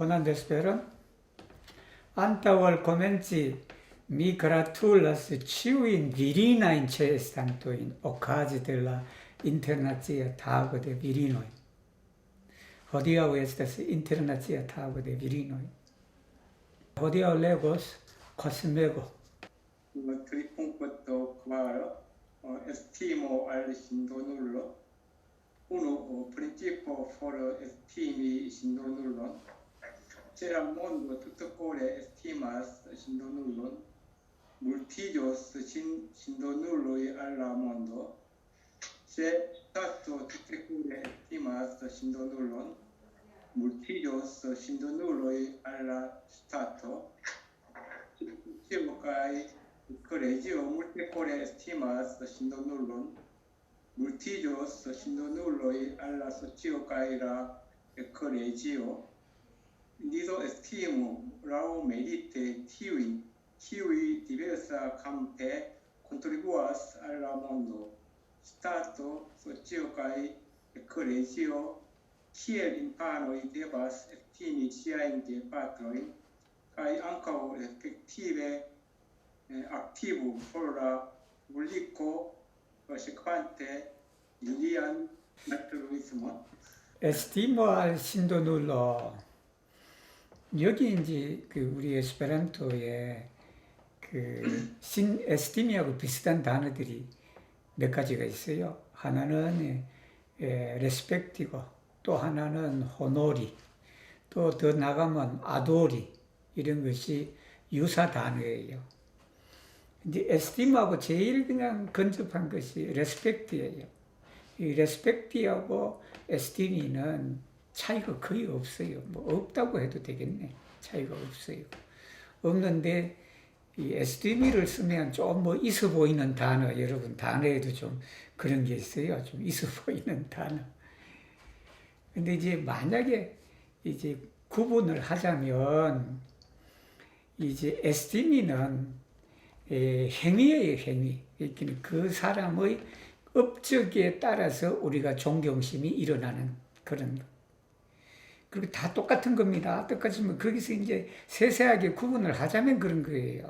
buona spero. Antaŭ komenci mi gratulas ĉiujn virinajn ĉeestantojn okaze de la Internacia Tago de Virinoj. Hodiaŭ estas Internacia Tago de Virinoj. Hodiaŭ legos Cosmego. 3.4 estimo al sindonullo. Uno principio for estimi sindonullon. Se al mondo tutto core estimas sindonullon, multillos sindonulloi al mondo. Se stato tutto core estimas sindonullon, multillos sindonulloi al stato. Ciò kai collegio multicore estimas sindonullon, multillos sindonulloi alla socio kai la collegio. Nido estimo lau merite tiui diversa campe contribuas al mondo. Stato, socio kai collegio, kiel infanoi devas estimi siain gepatroi, kai ankaŭ efektive aktivu por la publiko sekvante ilian naturalismon. Estimo al 신도눌러. 여기 이제 우리 에스페란토에 에스티미하고 비슷한 단어들이 몇 가지가 있어요. 하나는 레스펙티고, 또 하나는 호노리, 또 더 나가면 아도리, 이런 것이 유사 단어예요. 이제 에스티마하고 제일 그냥 근접한 것이 레스펙트예요. 이 레스펙트하고 에스티미는 차이가 거의 없어요. 뭐 없다고 해도 되겠네. 차이가 없어요. 없는데 이 에스티미를 쓰면 좀 뭐 있어 보이는 단어, 여러분 단어에도 좀 그런 게 있어요. 좀 있어 보이는 단어. 근데 이제 만약에 이제 구분을 하자면 이제 에스티미는 행위예요, 행위. 그러니까 그 사람의 업적에 따라서 우리가 존경심이 일어나는 그런 거. 그리고 다 똑같은 겁니다. 똑같으면 거기서 이제 세세하게 구분을 하자면 그런 거예요.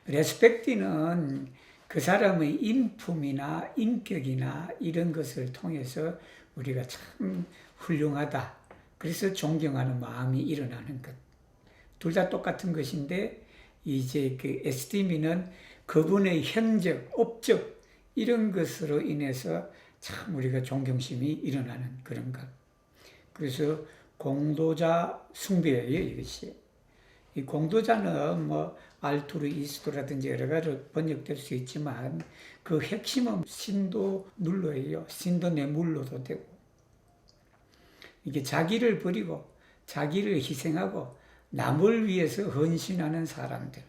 레스펙트는 그 사람의 인품이나 인격이나 이런 것을 통해서 우리가 참 훌륭하다. 그래서 존경하는 마음이 일어나는 것. 둘 다 똑같은 것인데 이제 그 에스티미는 그분의 행적, 업적 이런 것으로 인해서 참 우리가 존경심이 일어나는 그런 것. 그래서 공도자 숭배예요, 이것이. 이 공도자는 뭐 알투르이스트라든지 여러 가지로 번역될 수 있지만 그 핵심은 신도눌러예요. 신도네물로도 되고. 이게 자기를 버리고 자기를 희생하고 남을 위해서 헌신하는 사람들.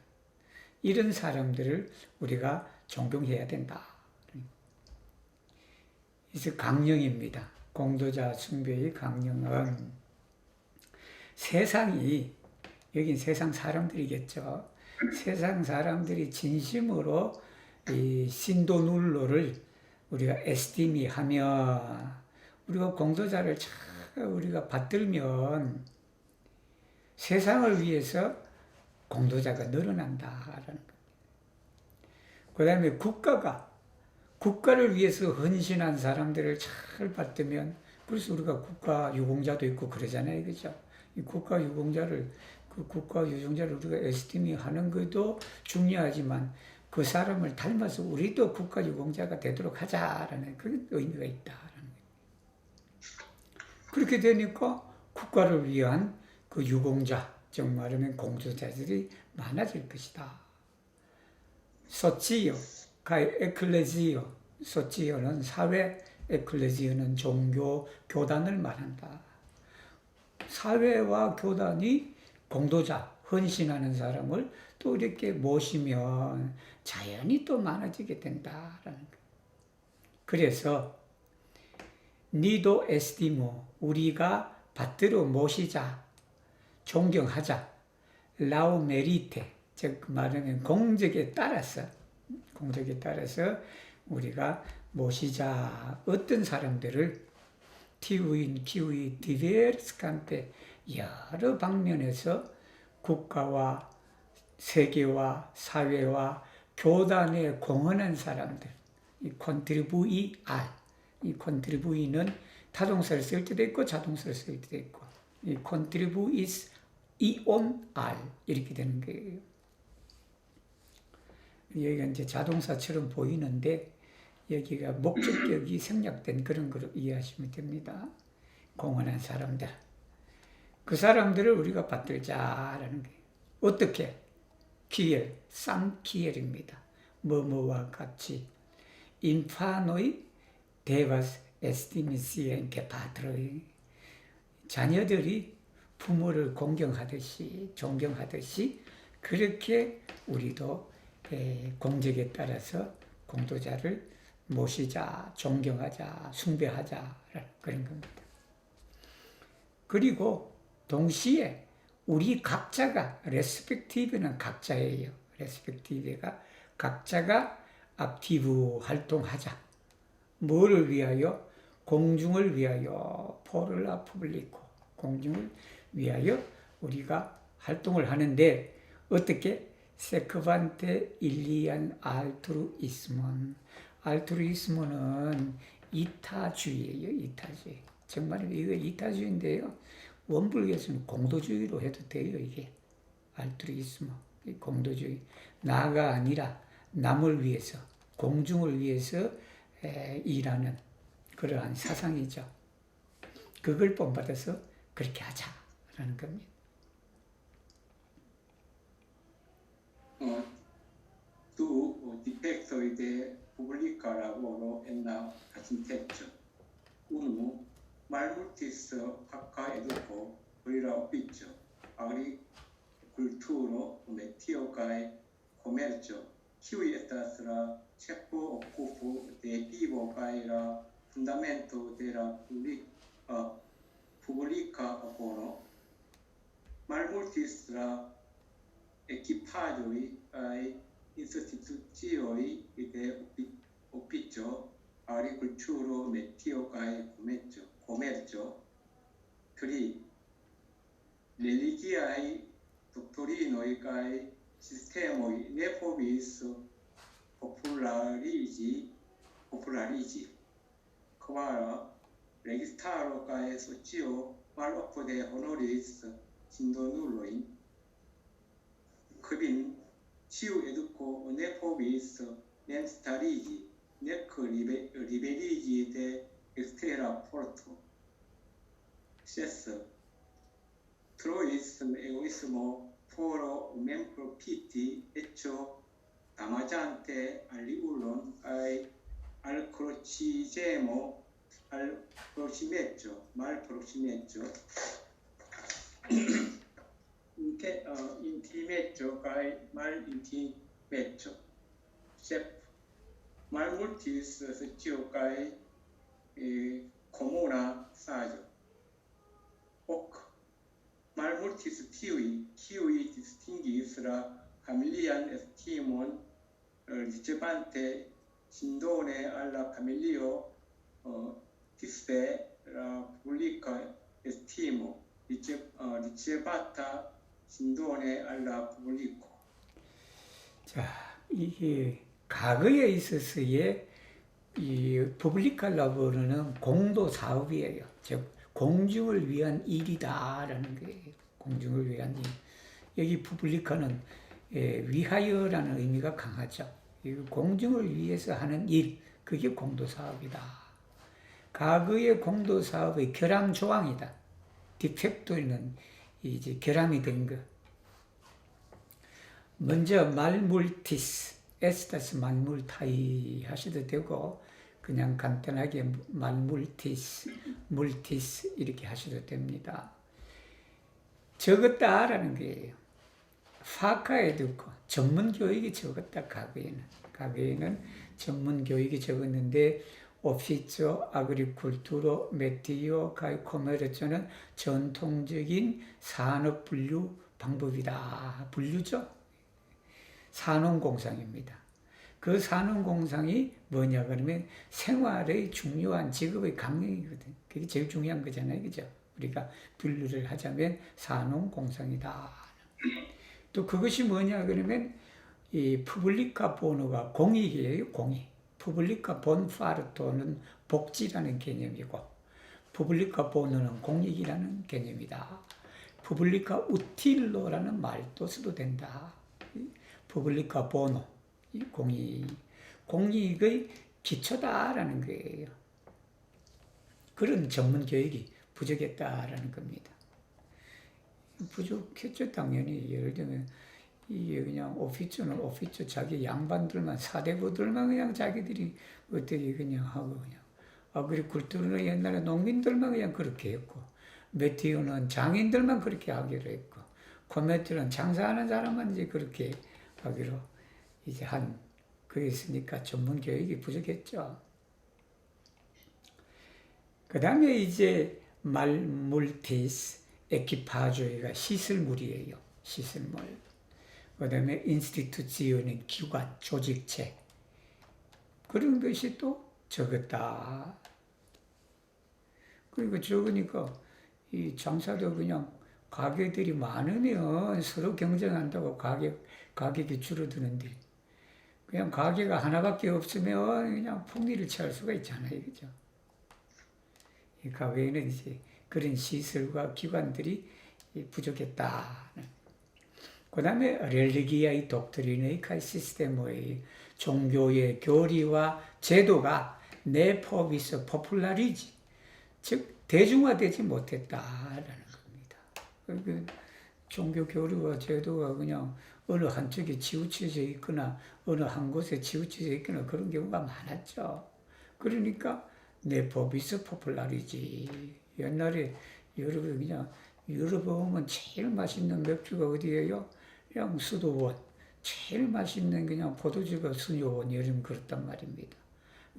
이런 사람들을 우리가 존경해야 된다. 그래서 강령입니다. 공도자 숭배의 강령은 세상이, 여긴 세상 사람들이겠죠. 세상 사람들이 진심으로 이 신도눌로를 우리가 에스티미하며 우리가 공도자를 잘 우리가 받들면 세상을 위해서 공도자가 늘어난다라는 겁니다. 그 다음에 국가를 위해서 헌신한 사람들을 잘 받들면, 그래서 우리가 국가 유공자도 있고 그러잖아요. 그죠? 이 국가 유공자를 우리가 에스티미 하는 것도 중요하지만 그 사람을 닮아서 우리도 국가 유공자가 되도록 하자라는 그런 의미가 있다라는 거예요. 그렇게 되니까 국가를 위한 그 유공자, 즉 말하면 공도자들이 많아질 것이다. 소치요, 가이 에클레지오, 소치요는 사회, 에클레지오는 종교, 교단을 말한다. 사회와 교단이 공도자, 헌신하는 사람을 또 이렇게 모시면 자연히 또 많아지게 된다라는 거예요. 그래서 니도 에스티모, 우리가 받들어 모시자, 존경하자, 라우 메리테, 즉 말하면 공적에 따라서 우리가 모시자. 어떤 사람들을 active인 기후의 디베르스칸테 여러 방면에서 국가와 세계와 사회와 교단에 공헌한 사람들, 이 contribuir, 이 contribu이는 타동사를 쓸 때도 있고 자동사를 쓸 때도 있고, 이 contribuis ion r 이렇게 되는 거예요. 여기가 이제 자동사처럼 보이는데 여기가 목적격이 생략된 그런 거로 이해하시면 됩니다. 공헌한 사람들. 그 사람들을 우리가 받들자라는 거예요. 어떻게? 기엘, 쌍기엘입니다. 뭐뭐와 같이. 인파노이 데바스 에스티미시엔게 파트로이. 자녀들이 부모를 공경하듯이, 존경하듯이 그렇게 우리도 공적에 따라서 공도자를 모시자, 존경하자, 숭배하자 그런 겁니다. 그리고 동시에 우리 각자가 레스펙티브는 각자예요. 레스펙티브가 각자가 액티브 활동하자. 뭐를 위하여? 공중을 위하여, 포를라 푸블리코, 공중을 위하여 우리가 활동을 하는데 어떻게? 세크반테 일리안 알트루이스몬. 알트루이스몬은 이타주의예요. 이타주의. 정말 이거 이타주의인데요. 원불교에서는 공도주의로 해도 돼요. 이게 알트루이스몬, 공도주의. 나가 아니라 남을 위해서, 공중을 위해서 일하는 그러한 사상이죠. 그걸 본받아서 그렇게 하자라는 겁니다. Tu difetto de pubblica lavoro e la asinteggio. 1. Malmultis facca educo, plura officio, agriculturo, meteo cae commercio, cui estas la cepo occupo de vivo cae la fundamento de la pubblica lavoro. Malmultis la equipagioi ai istituzioni de officio, agriculturo, meteo cae commercio. 3. Religiae doctrinoi cae systemoi ne povis popularizi. 4. Registaro cae socio malopode honoris sindonulloi. 5. Ciu educo ne povis nem starigi, nec liberigi de extera porto. 6. Trois egoismo foro mem profiti ecco damagiante aliulon ai al proximeggio intimeggio cae mal intimeggio. 7. Malmultis socio cae communa sagio. 8. Malmultis tiui distinguis la familian estimon ricevante sindone alla familio dispe la publica estimo ricevata sindone alla publico. 자, 이게 과거에 있어서의 이 publica labor는 공도 사업이에요. 즉 공중을 위한 일이다라는 거예요. 공중을 위한 일. 여기 publica는 위하여라는 의미가 강하죠. 공중을 위해서 하는 일, 그게 공도 사업이다. 과거의 공도 사업의 결함 조항이다. 디펙토는 이제 결함이 된 거. 먼저 말물티스, 에스타스 말물타이 하셔도 되고 그냥 간단하게 말물티스, 물티스 이렇게 하셔도 됩니다. 적었다라는 거예요. 파카에 듣고 전문 교육이 적었다. 과거에는 전문 교육이 적었는데 오피조, 아그리쿨투로, 메티오, 가이 코메르초는 전통적인 산업 분류 방법이다. 분류죠. 산업공상입니다. 그 산업공상이 뭐냐 그러면 생활의 중요한 직업의 강령이거든. 그게 제일 중요한 거잖아요. 그죠? 우리가 분류를 하자면 산업공상이다. 또 그것이 뭐냐 그러면 이 푸블리카 보노가 공익이에요. 공익. 푸블리카 본파르토는 복지라는 개념이고 푸블리카 보노는 공익이라는 개념이다. 푸블리카 우틸로라는 말도 써도 된다. 푸블리카 보노, 공익의 기초다라는 거예요. 그런 전문 교육이 부족했다라는 겁니다. 부족했죠, 당연히. 예를 들면, 이게 그냥 오피츠는 오피츠 자기 양반들만, 사대부들만 그냥 자기들이 어떻게 그냥 하고 그냥. 아그리쿨투르는 옛날에 농민들만 그냥 그렇게 했고, 메티오는 장인들만 그렇게 하기로 했고, 코메트는 장사하는 사람만 이제 그렇게 하기로 이제 그랬으니까 전문 교육이 부족했죠. 그 다음에 이제 말물티스, 에키파조이가 시설물이에요. 시설물. 그 다음에 인스티튜지오는 기관, 조직체. 그런 것이 또 적었다. 그리고 적으니까 이 장사도 그냥 가게들이 많으면 서로 경쟁한다고 가격이 줄어드는데 그냥 가게가 하나밖에 없으면 그냥 폭리를 취할 수가 있잖아요. 그죠? 이 가게에는 이제 그런 시설과 기관들이 부족했다. 그 다음에 렐리기아의 독트리네의 시스템의 종교의 교리와 제도가 네포비스 포플라리지 즉 대중화되지 못했다라는 겁니다. 그 종교 교리와 제도가 그냥 어느 한쪽에 치우쳐져 있거나 어느 한 곳에 치우쳐져 있거나 그런 경우가 많았죠. 그러니까 네포비스 포플라리지 옛날에 여러분 그냥 유럽 오면 제일 맛있는 맥주가 어디예요? 그냥 수도원. 제일 맛있는 그냥 포도주가 수녀원. 여름 그렇단 말입니다.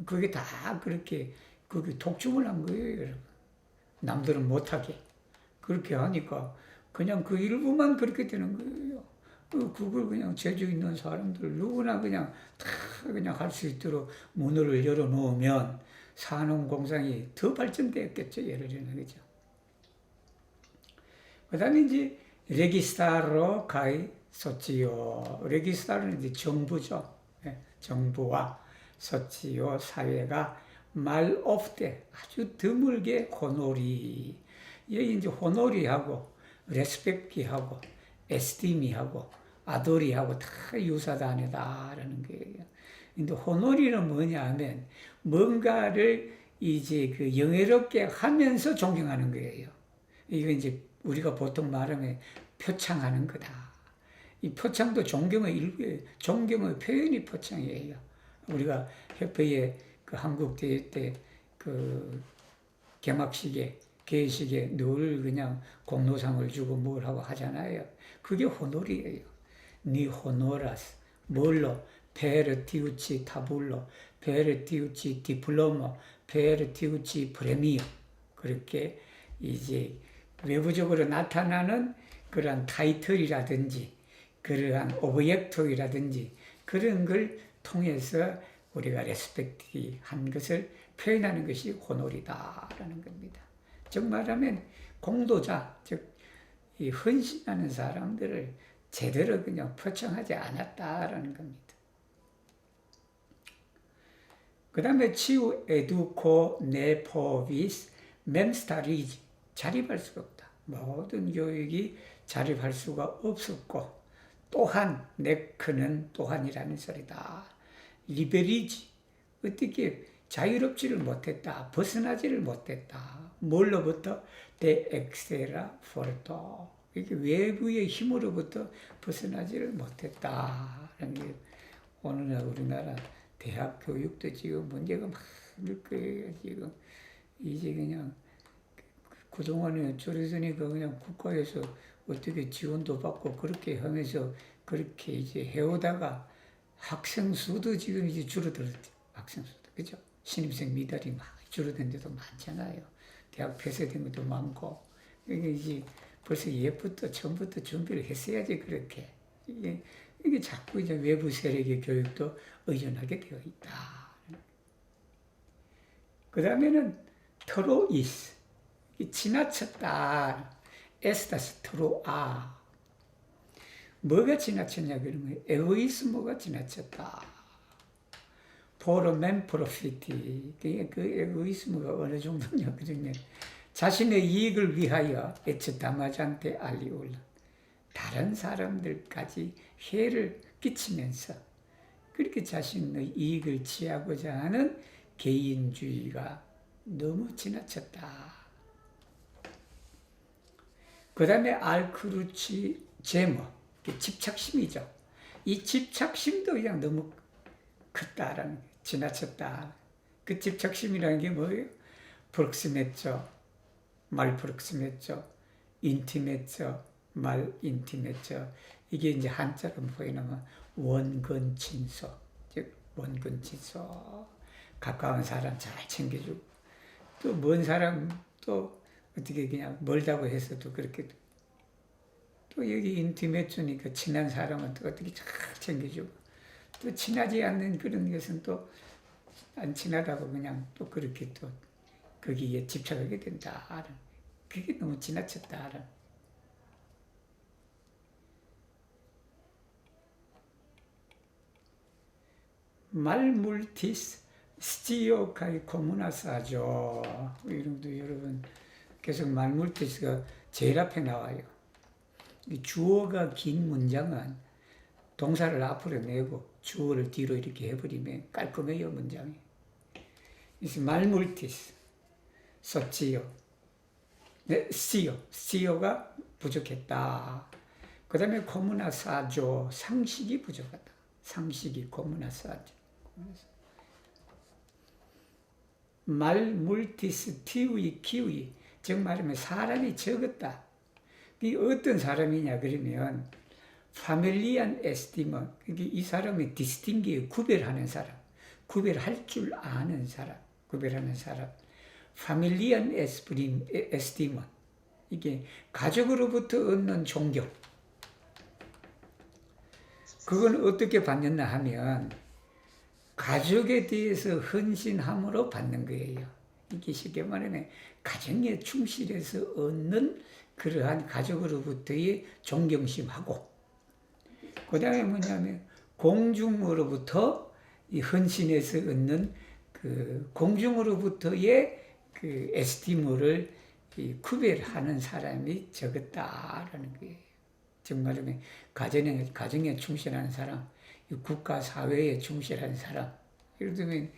그게 다 그렇게 그게 독점을 한 거예요, 여러분. 남들은 못하게. 그렇게 하니까 그냥 그 일부만 그렇게 되는 거예요. 그걸 그냥 재주 있는 사람들 누구나 그냥 다 그냥 할 수 있도록 문을 열어놓으면 산업공상이 더 발전되었겠죠, 예를 들면. 그죠? 그 다음에 이제 레기스타로 가이 소치오. 레기스타는 이제 정부죠. 정부와 소치오 사회가 말 없대 아주 드물게 호노리. 여기 이제 호노리하고 레스펙트하고 에스티미하고 아도리하고 다 유사단어다라는 거예요. 근데 호노리는 뭐냐 하면 뭔가를 이제 그 영예롭게 하면서 존경하는 거예요. 이거 이제 우리가 보통 말하면 표창하는 거다. 이 표창도 존경의 일부예요. 존경의 표현이 표창이에요. 우리가 협회에 그 한국 대회 때 그 개막식에 개회식에 늘 그냥 공로상을 주고 뭘 하고 하잖아요. 그게 호노리예요. 니 호노라스 뭘로 페르티우치 타불로 페르티우치 디플로모 페르티우치 프레미어 그렇게 이제 외부적으로 나타나는 그러한 타이틀이라든지 그러한 오브젝트이라든지 그런 걸 통해서 우리가 레스펙트 한 것을 표현하는 것이 호노리다라는 겁니다. 즉 말하면 공도자, 즉 이 헌신하는 사람들을 제대로 그냥 표창하지 않았다라는 겁니다. 그 다음에 치우 에두코 네포비스 멤스타리지 자립할 수가 없다. 모든 교육이 자립할 수가 없었고 또한 네크는 또한이라는 소리다. 리베리지 어떻게 자유롭지를 못했다. 벗어나지를 못했다. 뭘로부터? 데 엑세라 포르토 이렇게 외부의 힘으로부터 벗어나지를 못했다. 오늘날 우리나라 대학 교육도 지금 문제가 많을 거예요. 지금 이제 그냥 그동안에 저랬으니까 그냥 국가에서 어떻게 지원도 받고 그렇게 하면서 그렇게 이제 해오다가 학생 수도 지금 이제 줄어들었죠. 학생 수도. 그죠? 신입생 미달이 막 줄어든 데도 많잖아요. 대학 폐쇄된 것도 많고. 이게 이제 벌써 예부터 처음부터 준비를 했어야지 그렇게. 이게 이게 자꾸 이제 외부 세력의 교육도 의존하게 되어 있다. 그 다음에는 트로이스, 지나쳤다. 에스타스 트로아. 뭐가 지나쳤냐 그러면 에고이스모가 지나쳤다. 포로맨 프로피티. 그 에고이스모가 어느 정도냐 그러면 자신의 이익을 위하여 에츠다마잔테 알리올라. 다른 사람들까지 해를 끼치면서 그렇게 자신의 이익을 취하고자 하는 개인주의가 너무 지나쳤다. 그 다음에 알크루치 제모, 집착심이죠. 이 집착심도 그냥 너무 컸다라는, 지나쳤다. 그 집착심이라는 게 뭐예요? 프록시메죠, 말 프록시메죠, 인티메죠, 말 인티메죠. 이게 이제 한자로 보이면 원근친소, 즉 원근친소. 가까운 사람 잘 챙겨주고, 또 먼 사람 또 어떻게 그냥 멀다고 해서도 그렇게, 또 여기 인티메트니까 친한 사람은 또 어떻게 잘 챙겨주고, 또 친하지 않는 그런 것은 또 안 친하다고 그냥 또 그렇게 또 거기에 집착하게 된다. 그게 너무 지나쳤다. 말물티스 스티오카이 코무나사죠. 이름도 여러분 계속 말물티스가 제일 앞에 나와요. 이 주어가 긴 문장은 동사를 앞으로 내고 주어를 뒤로 이렇게 해버리면 깔끔해요, 문장이. 그래서 말물티스, 썼지요. 네, 스티오가 부족했다. 그 다음에 코무나사죠. 상식이 부족하다. 상식이 코무나사죠. 말물티스 티우이 키우이, 즉 말하면 사람이 적었다. 이 어떤 사람이냐 그러면 파밀리안 에스티머, 이 사람이 디스팅기, 구별하는 사람, 구별할 줄 아는 사람, 구별하는 사람. 파밀리안 에스티머, 이게 가족으로부터 얻는 존경. 그건 어떻게 받느냐 하면 가족에 대해서 헌신함으로 받는 거예요. 이게 쉽게 말하면 가정에 충실해서 얻는 그러한 가족으로부터의 존경심하고, 그 다음에 뭐냐면 공중으로부터 이 헌신해서 얻는 그 공중으로부터의 그 에스티모를 구별하는 사람이 적었다라는 거예요. 정말로 가정에 충실하는 사람, 국가 사회에 충실한 사람. 예를 들면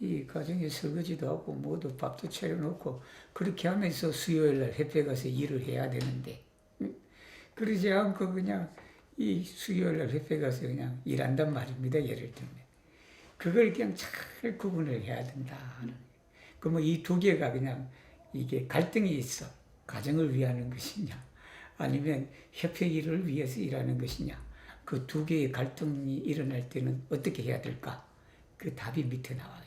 이 가정에 설거지도 하고 뭐도 밥도 차려놓고 그렇게 하면서 수요일날 협회 가서 일을 해야 되는데, 그러지 않고 그냥 이 수요일날 협회 가서 그냥 일한단 말입니다. 예를 들면 그걸 그냥 잘 구분을 해야 된다. 그러면 이 두 개가 그냥 이게 갈등이 있어. 가정을 위하는 것이냐 아니면 협회 일을 위해서 일하는 것이냐. 그 두 개의 갈등이 일어날 때는 어떻게 해야 될까? 그 답이 밑에 나와요.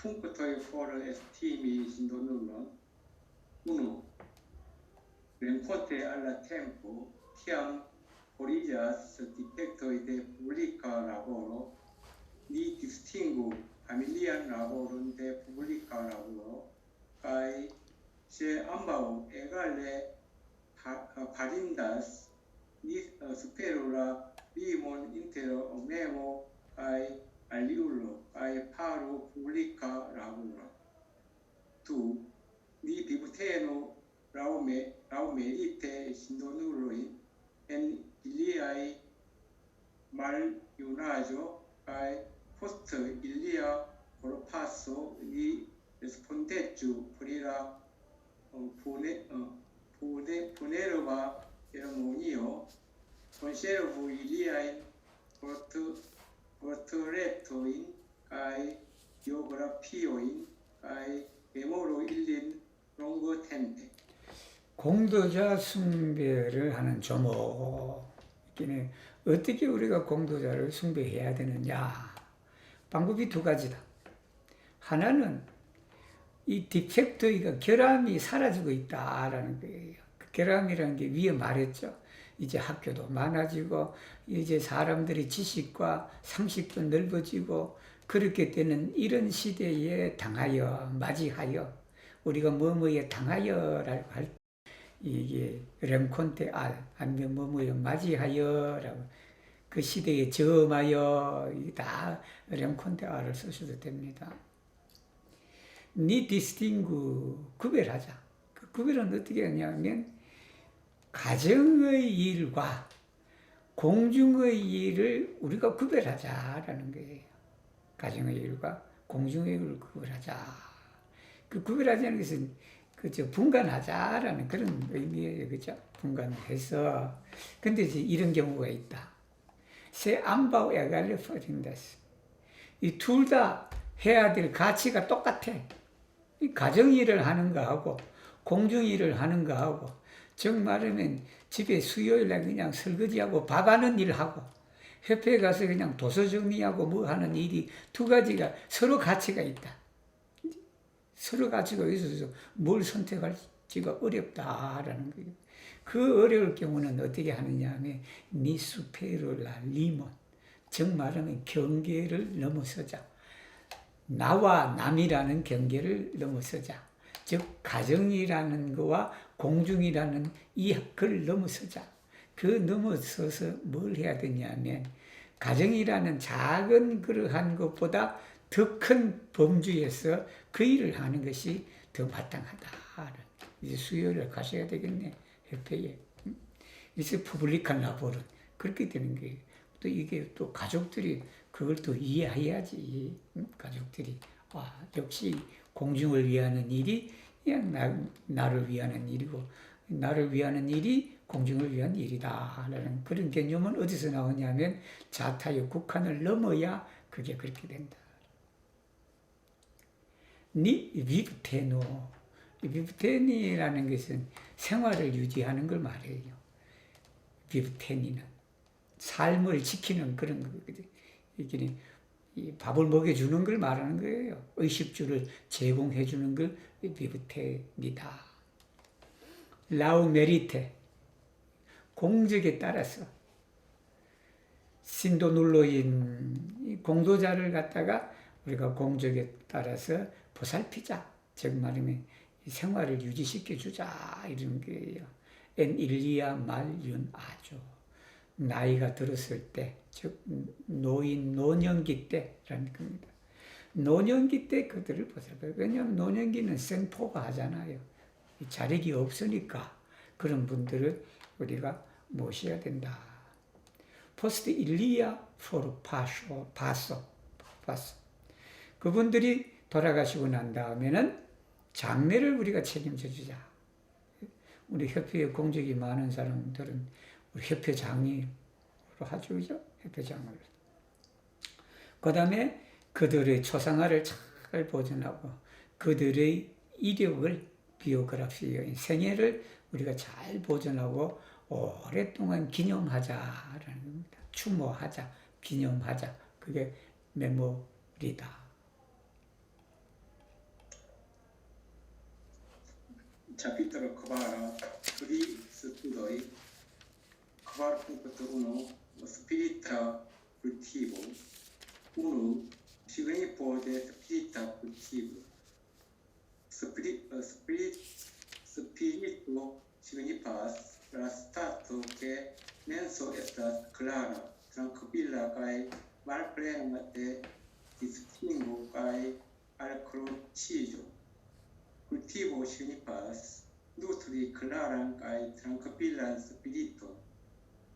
punto e foro estimi sindonulo uno rencontre alla tempo chiam Corrigas difectoi de publica laboro ni distingu familian laborum de publica laboro kai se ambao egale parindas ni superula limon intero omnemo kai aliulo kai paro publica laboro tu ni bibuteno raumerite sindonuloi en iliai mal iunajo kai post ilia corpasso ni respondeju purira punerova ceremonio conservo iliai portrettoin kai biografioin kai memoro illin longo tempe. 공도자 숭배를 하는 조목. 어떻게 우리가 공도자를 숭배해야 되느냐? 방법이 두 가지다. 하나는 이 디펙트가 결함이 사라지고 있다라는 거예요. 그 결함이라는 게 위에 말했죠. 이제 학교도 많아지고 이제 사람들의 지식과 상식도 넓어지고 그렇게 되는 이런 시대에 당하여 맞이하여 우리가 뭐뭐에 당하여라고 할 이게 렘콘테 알 아니면 뭐뭐에 맞이하여라고 그 시대에 저음하여 다 렘콘테 알을 쓰셔도 됩니다. 니 디스팅구 구별하자. 그 구별은 어떻게 하냐면 가정의 일과 공중의 일을 우리가 구별하자라는 거예요. 가정의 일과 공중의 일을 구별하자. 그 구별하자는 것은 그저 분간하자라는 그런 의미예요. 그죠? 분간을 해서. 근데 이제 이런 경우가 있다. 세 안바오 에갈레 퍼진다스. 이 둘 다 해야 될 가치가 똑같아. 이 가정 일을 하는 거하고 공중 일을 하는 거하고 즉 말하면 집에 수요일날 그냥 설거지하고 밥하는 일하고 협회에 가서 그냥 도서 정리하고 뭐 하는 일이 두 가지가 서로 가치가 있다. 서로 가치가 있어서 뭘 선택할지가 어렵다라는 거예요. 그 어려울 경우는 어떻게 하느냐 하면 니수페르라 리몬 즉 말하면 경계를 넘어서자. 나와 남이라는 경계를 넘어서자. 즉 가정이라는 거와 공중이라는 이 걸 넘어서자. 그 넘어서서 뭘 해야 되냐면 가정이라는 작은 그러한 것보다 더 큰 범주에서 그 일을 하는 것이 더 마땅하다. 이제 수요일에 가셔야 되겠네. 협회에. 이제 퍼블릭한 라보는 그렇게 되는 거예요. 또 이게 또 가족들이 그걸 또 이해해야지. 가족들이 역시 공중을 위하는 일이 그냥 나를 위하는 일이고 나를 위하는 일이 공중을 위한 일이다 라는 그런 개념은 어디서 나오냐면 자타의 국한을 넘어야 그게 그렇게 된다. 니 비브테노 비브테니라는 것은 생활을 유지하는 걸 말해요. 비브테니는 삶을 지키는 그런 거거든요. 이게 밥을 먹여주는 걸 말하는 거예요. 의식주를 제공해주는 걸 비브테니다. 라우 메리테 공적에 따라서 신도눌로인 공도자를 갖다가 우리가 공적에 따라서 보살피자. 즉 말하면 생활을 유지시켜주자 이런 거예요. 엔 일리아 말윤 아주 나이가 들었을 때, 즉 노인 노년기 때라는 겁니다. 노년기 때 그들을 보살펴요. 왜냐하면 노년기는 생포가 하잖아요. 자력이 없으니까 그런 분들을 우리가 모셔야 된다. 포스트 일리아 포르 파소. 그분들이 돌아가시고 난 다음에는 장례를 우리가 책임져 주자. 우리 협회에 공적이 많은 사람들은 우리 협회장으로 하죠, 그죠? 협회장을. 그 다음에 그들의 초상화를 잘 보존하고 그들의 이력을 비오그래피, 생애를 우리가 잘 보존하고 오랫동안 기념하자라는 겁니다. 추모하자, 기념하자. 그게 메모리다. Capitolo Kvara, Pri Studoi, Kvar punto 1, Spirita cultivo, 1, Sviluppo de spirita cultivo, spirito significas la stato que menso estas clara, tranquilla kai malplena de distingo kai alcrocidio. Cultivo significas nutri claran kai tranquillan spirito,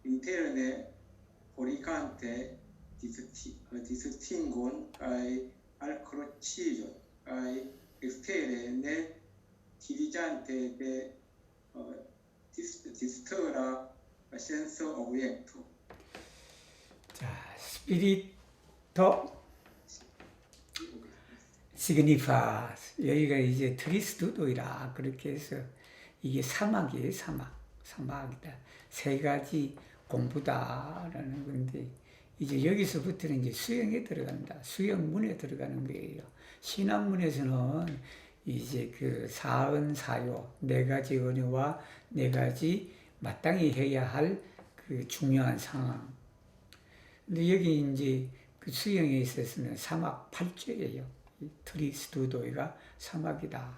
interne oricante distingon kai alcrocidio kai extere ne diligente de distora senso obiecto. 자, 스피리토 시그니파 여기가 이제 트리스도이라 그렇게 해서 이게 사막이에요. 사막이다. 세 가지 공부다라는 건데 이제 여기서부터는 이제 수영에 들어간다. 수영문에 들어가는 거예요. 신학문에서는 이제 그 사은사요, 네 가지 은혜와 네 가지 마땅히 해야 할 그 중요한 상황. 근데 여기 이제 그 수영에 있어서는 사막 8조예요. 트리스두도이가 사막이다.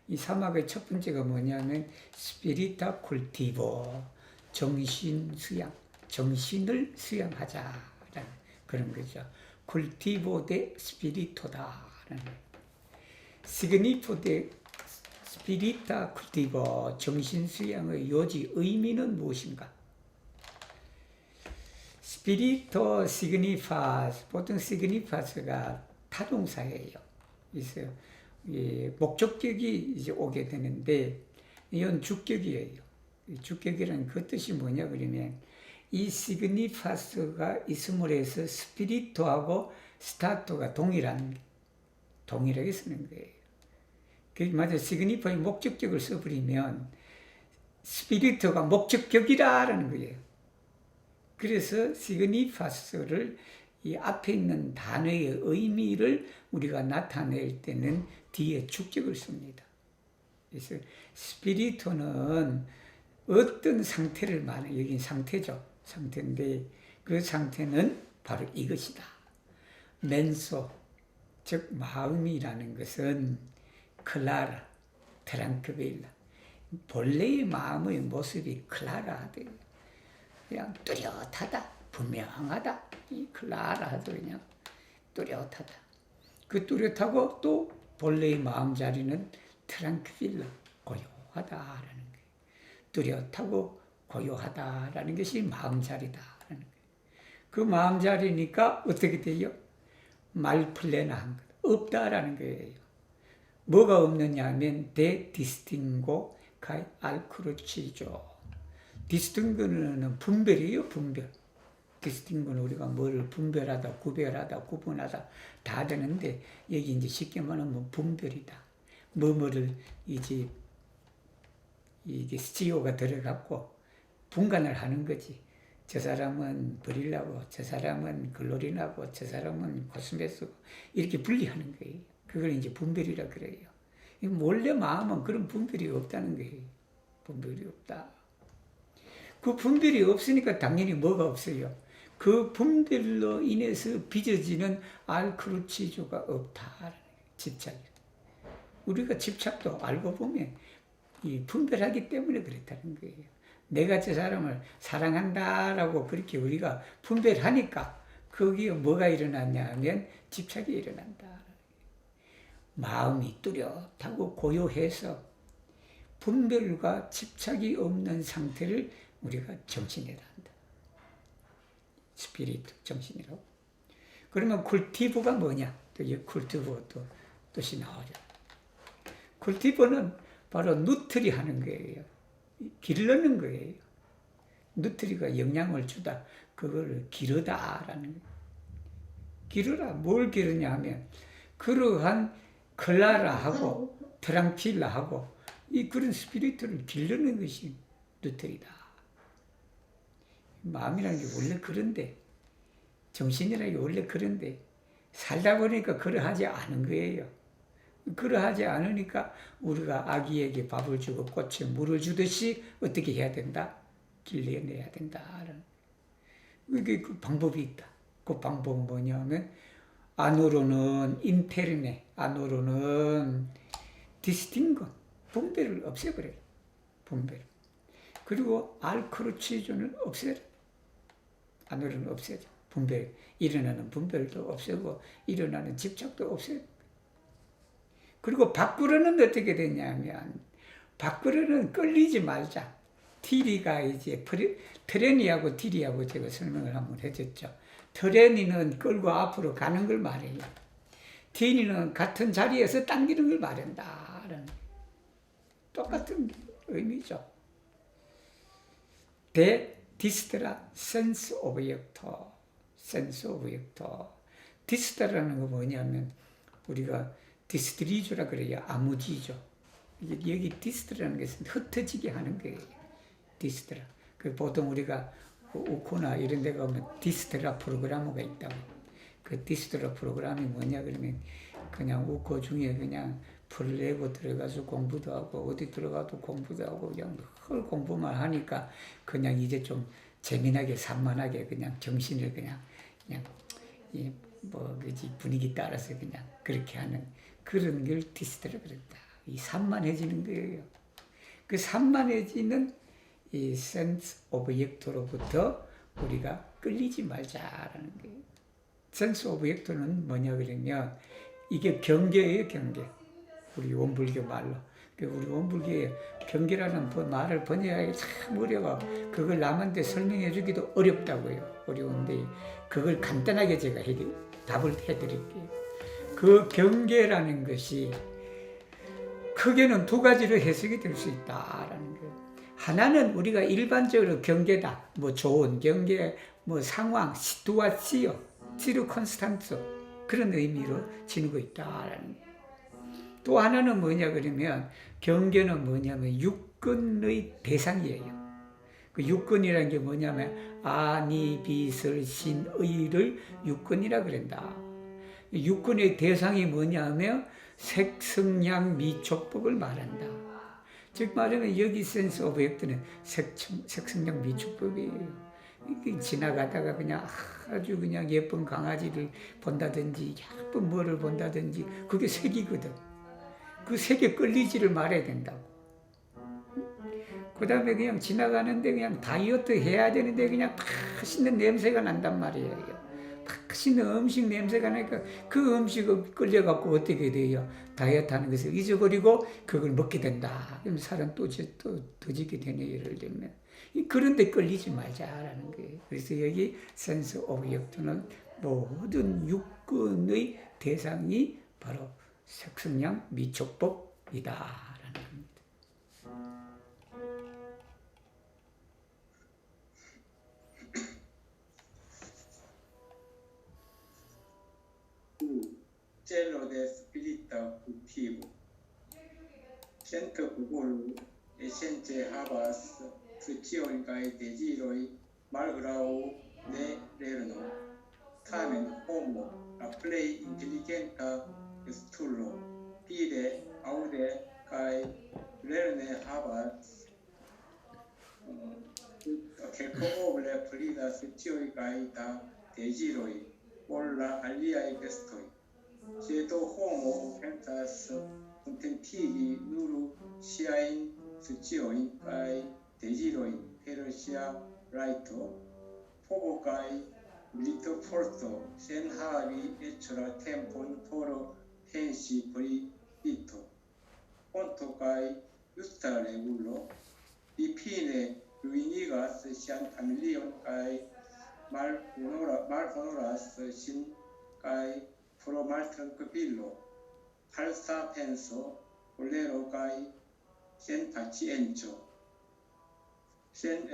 이 사막의 첫 번째가 뭐냐면 스피리타 쿨티보, 정신 수양, 정신을 수양하자라는 그런 거죠. 쿨티보 대 스피리토다라는 시그니포 대 스피리타 쿨티보, 정신 수양의 요지 의미는 무엇인가? 스피리토 시그니파스, 보통 시그니파스가 타동사예요. 있어요. 목적격이 이제 오게 되는데, 이건 주격이에요. 주격이라는 그 뜻이 뭐냐, 그러면, 이 시그니파스가 있음으로 해서 스피리토하고 스타토가 동일하게 쓰는 거예요. 맞아, 시그니파의 목적격을 써버리면, 스피리토가 목적격이라는 거예요. 그래서 시그니파스를 이 앞에 있는 단어의 의미를 우리가 나타낼 때는 뒤에 주격을 씁니다. 그래서 스피리토는 어떤 상태를 말해요. 여긴 상태죠. 상태인데 그 상태는 바로 이것이다. 멘소, 즉 마음이라는 것은 클라라, 트랑크빌라. 본래의 마음의 모습이 클라라하대요. 그냥 뚜렷하다, 분명하다. 이 클라라도 그냥 뚜렷하다. 그 뚜렷하고 또 본래의 마음자리는 트랑크빌라, 고요하다라는 거예요. 뚜렷하고 고요하다라는 것이 마음자리다라는 거예요. 그 마음자리니까 어떻게 돼요? 말플레나한 것, 없다라는 거예요. 뭐가 없느냐 하면 데 디스팅고 카이 알크루치죠. 디스팅고는 분별이에요, 분별. 디스팅고는 우리가 뭐를 분별하다, 구별하다, 구분하다 다 되는데 여기 이제 쉽게 말하면 분별이다. 뭐뭐를 이제 이게 스티오가 들어갔고 분간을 하는 거지. 저 사람은 버리려고, 저 사람은 글로리 나고, 저 사람은 코스메 쓰고 이렇게 분리하는 거예요. 그걸 이제 분별이라 그래요. 원래 마음은 그런 분별이 없다는 거예요. 분별이 없다. 그 분별이 없으니까 당연히 뭐가 없어요. 그 분별로 인해서 빚어지는 알크루치조가 없다. 집착이. 우리가 집착도 알고 보면 이 분별하기 때문에 그렇다는 거예요. 내가 저 사람을 사랑한다라고 그렇게 우리가 분별하니까 거기에 뭐가 일어났냐 하면 집착이 일어난다. 마음이 뚜렷하고 고요해서 분별과 집착이 없는 상태를 우리가 정신이라 한다. 스피리트, 정신이라고. 그러면 쿨티브가 뭐냐? 또 이 쿨티브 또 뜻이 나오죠. 쿨티브는 바로 누트리 하는 거예요. 기르는 거예요. 누트리가 영양을 주다. 그걸 기르다라는 거예요. 기르라. 뭘 기르냐 하면 그러한 클라라하고 트랑필라하고 이 그런 스피리트를 기르는 것이 누트리다. 마음이라는 게 원래 그런데 정신이라는 게 원래 그런데 살다 보니까 그러하지 않은 거예요. 그러하지 않으니까 우리가 아기에게 밥을 주고 꽃에 물을 주듯이 어떻게 해야 된다? 길러내야 된다. 이게 그 방법이 있다. 그 방법은 뭐냐면 안으로는 인테르네, 안으로는 디스팅건, 분별을 없애버려요. 분별. 그리고 알크루치존을 없애라. 안으로는 없애자. 분별. 일어나는 분별도 없애고 일어나는 집착도 없애고. 그리고 밖으로는 어떻게 되냐면 밖으로는 끌리지 말자. 티리가 이제 트레니하고 티리하고 제가 설명을 한번 해줬죠. 트레니는 끌고 앞으로 가는 걸 말해요. 티리는 같은 자리에서 당기는 걸 말한다. 똑같은 의미죠. 데 디스트라 센스 오브젝터. 센스 오브젝터. 디스트라는 거 뭐냐면 우리가 디스트리주라 그래요. 아무지죠. 여기 디스트라는 것은 흩어지게 하는 거예요. 디스트라. 그 보통 우리가 우코나 이런 데 가면 디스트라 프로그래머가 있다고. 그 디스트라 프로그램이 뭐냐 그러면 그냥 우코 중에 그냥 풀 내고 들어가서 공부도 하고 어디 들어가도 공부도 하고 그냥 헐 공부만 하니까 그냥 이제 좀 재미나게 산만하게 그냥 정신을 그냥 이뭐 그지 분위기 따라서 그냥 그렇게 하는 그런 걸 티스트라 그랬다. 이 산만해지는 거예요. 그 산만해지는 이 센스 오브젝트로부터 우리가 끌리지 말자라는 거예요. 센스 오브젝트는 뭐냐 그러면 이게 경계예요, 경계. 우리 원불교 말로. 우리 원불교의 경계라는 말을 번역하기 참 어려워. 그걸 남한테 설명해 주기도 어렵다고요. 어려운데 그걸 간단하게 제가 답을 해드릴게요. 그 경계라는 것이 크게는 두 가지로 해석이 될 수 있다라는 거예요. 하나는 우리가 일반적으로 경계다. 뭐 좋은 경계, 뭐 상황, 시투아시오, 시르콘스탄스 그런 의미로 지니고 있다라는 거예요. 또 하나는 뭐냐 그러면 경계는 뭐냐면 육근의 대상이에요. 그 육근이라는 게 뭐냐면 아니, 비설, 신, 의를 육근이라 그런다. 육근의 대상이 뭐냐면 색성량 미촉법을 말한다. 즉 말하면 여기 센스 오브젝트는 색성량 미촉법이에요. 지나가다가 그냥 아주 그냥 예쁜 강아지를 본다든지 예쁜 뭐를 본다든지 그게 색이거든. 그 색에 끌리지를 말아야 된다고. 그 다음에 그냥 지나가는데 그냥 다이어트 해야 되는데 그냥 맛있는 냄새가 난단 말이에요. 맛있는 음식 냄새가 나니까 그 음식을 끌려갖고 어떻게 돼요? 다이어트 하는 것을 잊어버리고 그걸 먹게 된다. 그럼 살은 또 더 지게 되네, 예를 들면. 그런데 끌리지 말자라는 거예요. 그래서 여기 센스 오브젝트는 모든 육근의 대상이 바로 색성량 미촉법이다라는 겁니다. Cielo de spirita cultivo. Cento popolo e cente habas sucioi cae desiroi malgrau ne lerno. Tamen homo a plei intelligenta stullo pide aude cae lerne habas quelco oble plida sucioi cae da desiroi olla aliae gestoi. Ceto homo pensas contentigi nulu siain sucioin cae desiroi per sia raito, poco cae milito forto sen havi ecora tempon foro pensi privito. Ponto cae justa regulo, bipine ruinigas sian familion cae malhonoras sin cae pro mal tranquillo, falsa penso, bolero cae sen paciencio, sen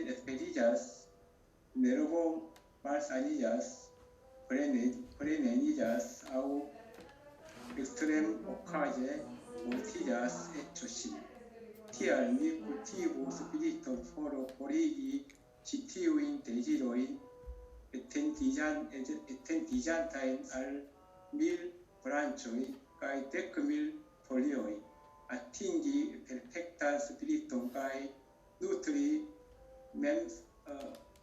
esperillas, nervo malsanillas, premenillas, au extrem occasie mortillas eccosim. Tial mi cultivo spirito foro porigi citiuin desiroin etentigiantain al mil branchoi cae decmil folioi, attingi perfecta spiritum cae nutri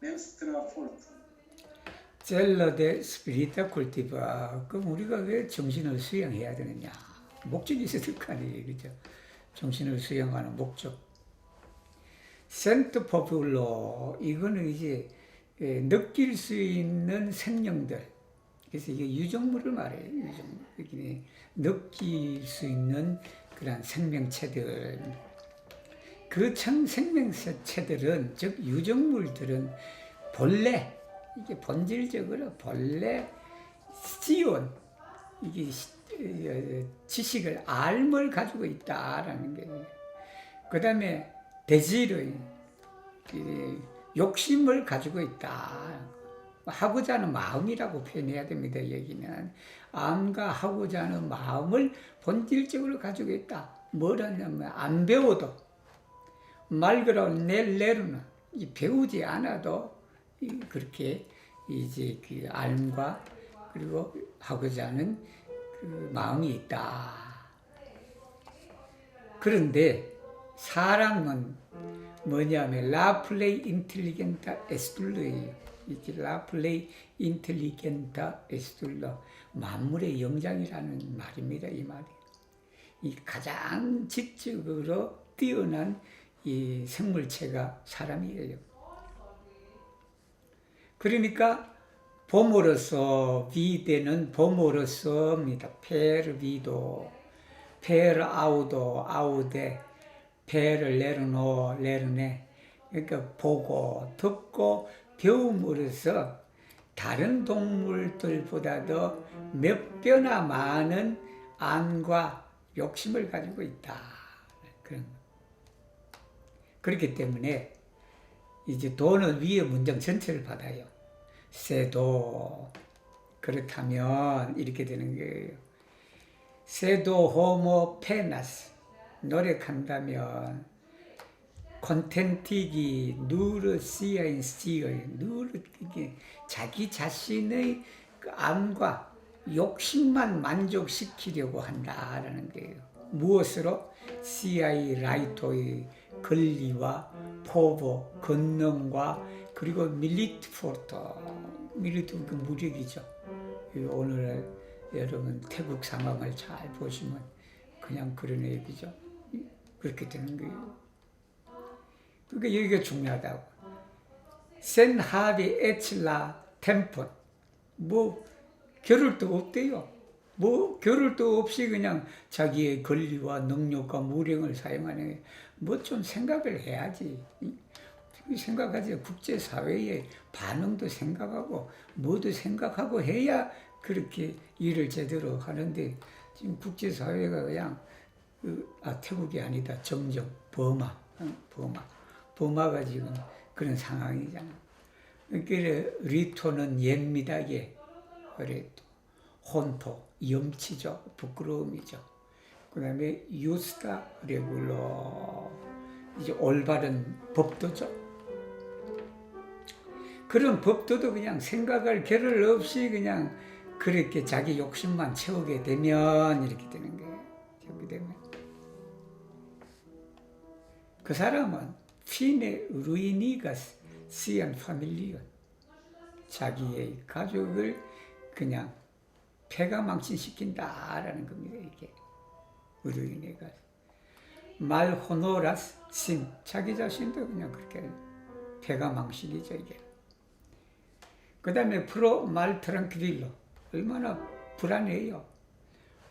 memstra fortum. 젤러 데 스피리타 쿨티바. 그럼 우리가 왜 정신을 수양해야 되느냐? 목적이 있을 거 아니에요, 그죠? 정신을 수양하는 목적. 센트 포퓰러, 이거는 이제 느낄 수 있는 생명들. 그래서 이게 유정물을 말해요, 유정물. 여기 느낄 수 있는 그런 생명체들. 그 생명체들은, 즉 유정물들은 본래, 이게 본질적으로 본래 시온, 이게 지식을, 알을 가지고 있다라는 거예요. 그 다음에 대지의 욕심을 가지고 있다. 하고자 하는 마음이라고 표현해야 됩니다. 여기는 암과 하고자 하는 마음을 본질적으로 가지고 있다. 뭐라냐면 안 배워도 말그러 넬레르나 배우지 않아도 그렇게 이제 그 알과 그리고 하고자 하는 그 마음이 있다. 그런데 사람은 뭐냐면 라플레이 인텔리겐타 에스툴러예요. 이게 라플레이 인텔리겐타 에스툴러, 만물의 영장이라는 말입니다. 이 말이. 이 가장 지적으로 뛰어난 이 생물체가 사람이에요. 그러니까 봄으로서 비대는 봄으로서입니다. 페르 비도, 페르 아우도 아우데, 페르 레르노 레르네. 그러니까 보고 듣고 배움으로써 다른 동물들보다도 몇 배나 많은 안과 욕심을 가지고 있다. 그런 거. 그렇기 때문에 이제 도는 위의 문장 전체를 받아요. 세도. 그렇다면 이렇게 되는 거예요. 세도 호모 페나스. 노력한다면 콘텐티기 누르 시아인 시어요. 누르 이게 자기 자신의 그 암과 욕심만 만족시키려고 한다라는 거예요. 무엇으로? 시아이 라이토의 권리와 포보, 권능과 그리고 밀리트 포르토. 밀리트 그 무력이죠. 오늘 여러분 태국 상황을 잘 보시면 그냥 그런 얘기죠. 그렇게 되는 거예요. 그러니까 여기가 중요하다고. 센 하비 에칠라 템폰. 뭐 겨를도 없대요. 뭐 겨를도 없이 그냥 자기의 권리와 능력과 무력을 사용하는, 뭐 좀 생각을 해야지. 생각하지. 국제사회의 반응도 생각하고 뭐도 생각하고 해야 그렇게 일을 제대로 하는데, 지금 국제사회가 그냥 태국이 아니다. 점점 버마가 지금 그런 상황이잖아. 그러니까 리토는 옛미다게, 리토, 혼토, 염치죠. 부끄러움이죠. 그 다음에 유스타 레굴러, 이제 올바른 법도죠. 그런 법도도 그냥 생각할 겨를 없이 그냥 그렇게 자기 욕심만 채우게 되면 이렇게 되는 거예요. 채우게 되면 그 사람은 피네 루이니가스 시안 파밀리온, 자기의 가족을 그냥 폐가 망신시킨다라는 겁니다. 이게 루이니가스 말 호노라스 신, 자기 자신도 그냥 그렇게 폐가 망신이죠. 이게 그 다음에 프로 말 트랑크릴로, 얼마나 불안해요.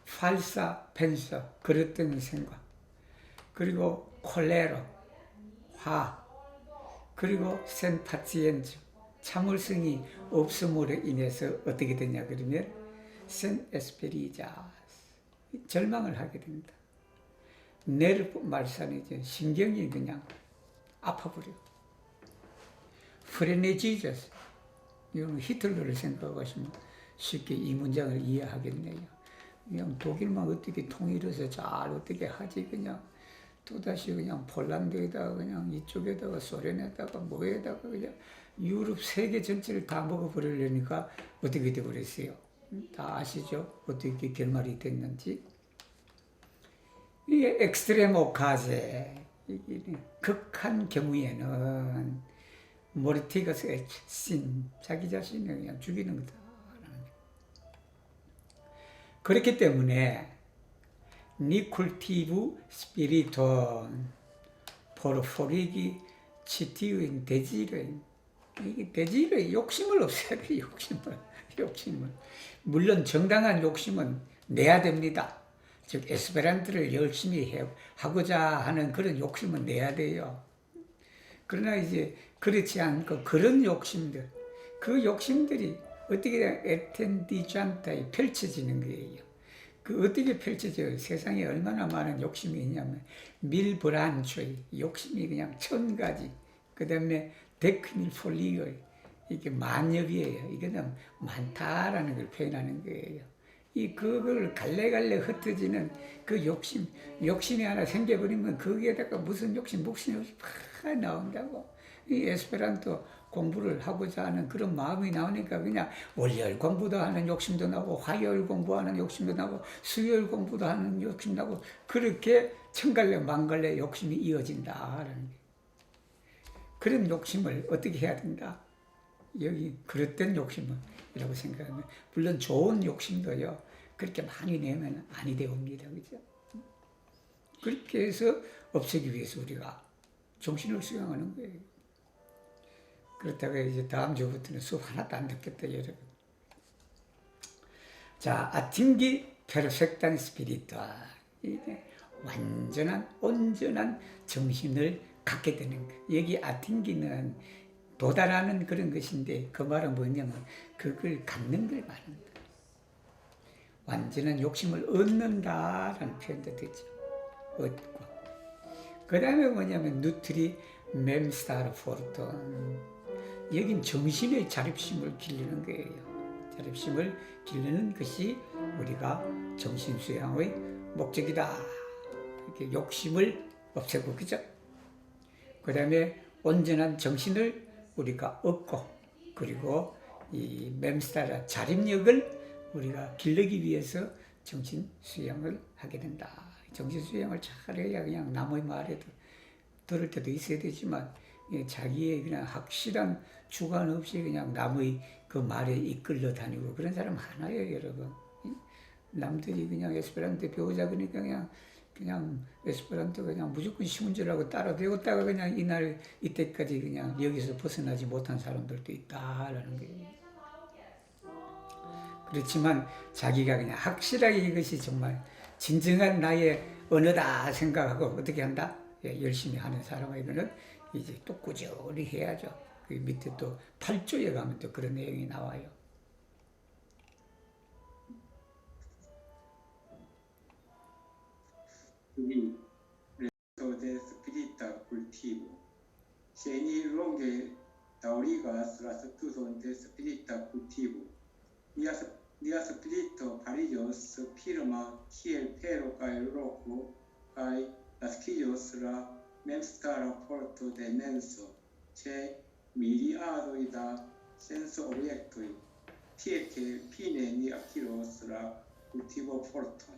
팔사 펜서, 그릇된 생각, 그리고 콜레로, 화, 그리고 센 파치엔즈, 참을성이 없음으로 인해서 어떻게 되냐 그러면 센 에스페리자, 절망을 하게 됩니다. 네르프 말산이죠. 신경이 그냥 아파버려. 프레네지저스, 이건 히틀러를 생각하시면 쉽게 이 문장을 이해하겠네요. 그냥 독일만 어떻게 통일해서 잘 어떻게 하지, 그냥 또다시 그냥 폴란드에다가 그냥 이쪽에다가 소련에다가 뭐에다가 그냥 유럽 세계 전체를 다 먹어버리려니까 어떻게 되버렸어요. 다 아시죠? 어떻게 결말이 됐는지. 이게 엑스트레모 가제, 극한 경우에는 모르티가스 신, 자기 자신을 그냥 죽이는 거다. 그렇기 때문에 니콜티브 스피리톤 포르포리기 치티우인 대지를, 이게 대지를 욕심을 없애야 돼. 욕심을. 물론 정당한 욕심은 내야 됩니다. 즉 에스페란토를 열심히 하고자 하는 그런 욕심은 내야 돼요. 그러나 이제 그렇지 않고 그런 욕심들, 그 욕심들이 어떻게 에텐디잔타에 펼쳐지는 거예요. 그 어떻게 펼쳐져요? 세상에 얼마나 많은 욕심이 있냐면 밀브란초의 욕심이 그냥 1000가지, 그 다음에 데크닐폴리오의 이게 만엽이에요. 이거는 많다라는 걸 표현하는 거예요. 그걸 갈래갈래 흩어지는 그 욕심이 하나 생겨버리면 거기에다가 무슨 욕심, 목숨이 팍 나온다고. 이 에스페란토 공부를 하고자 하는 그런 마음이 나오니까 그냥 월요일 공부도 하는 욕심도 나고 화요일 공부하는 욕심도 나고 수요일 공부도 하는 욕심 나고 그렇게 천갈래 만갈래 욕심이 이어진다라는 게. 그런 욕심을 어떻게 해야 된다? 여기 그릇된 욕심이라고 생각하면 물론 좋은 욕심도요 그렇게 많이 내면 아니 되옵니다. 그죠? 그렇게 해서 없애기 위해서 우리가 정신을 수양하는 거예요. 그렇다가 이제 다음 주부터는 수업 하나도 안 듣겠다, 여러분. 자, 아팅기 페르펙탄 스피리투아. 완전한, 온전한 정신을 갖게 되는 거예요. 여기 아팅기는 도달하는 그런 것인데, 그 말은 뭐냐면, 그걸 갖는 걸 말하는 거예요. 완전한 욕심을 얻는다라는 표현도 되죠. 얻고. 그 다음에 뭐냐면, 누트리 멤스타르 포르톤. 여긴 정신의 자립심을 기르는 거예요. 자립심을 기르는 것이 우리가 정신 수양의 목적이다. 이렇게 욕심을 없애고, 그죠? 그 다음에 온전한 정신을 우리가 얻고, 그리고 이 멤스타라 자립력을 우리가 기르기 위해서 정신 수양을 하게 된다. 정신 수양을 잘해야 그냥 남의 말에도 들을 때도 있어야 되지만, 자기의 그냥 확실한 주관 없이 그냥 남의 그 말에 이끌려 다니고 그런 사람 많아요, 여러분. 남들이 그냥 에스페란토 배우자 그러니까 그냥 에스페란토 그냥 무조건 쉬운 줄 알고 따라 배웠다가 그냥 이날 이때까지 그냥 여기서 벗어나지 못한 사람들도 있다라는 거예요. 그렇지만 자기가 그냥 확실하게 이것이 정말 진정한 나의 언어다 생각하고 어떻게 한다? 열심히 하는 사람에게는 이제 또 꾸준히 해야죠. 그 밑에 또 8조에 가면 또 그런 내용이 나와요. Resto de spirita cultivo. Se ni longe daurigas la studon de spirita cultivo. Nia spirito parillos firma kiel pero kai loco kai nasquillos la memstara porto de menso che miliardoi da senso obiectoi tie che fine ni aquiros la cultivo porto.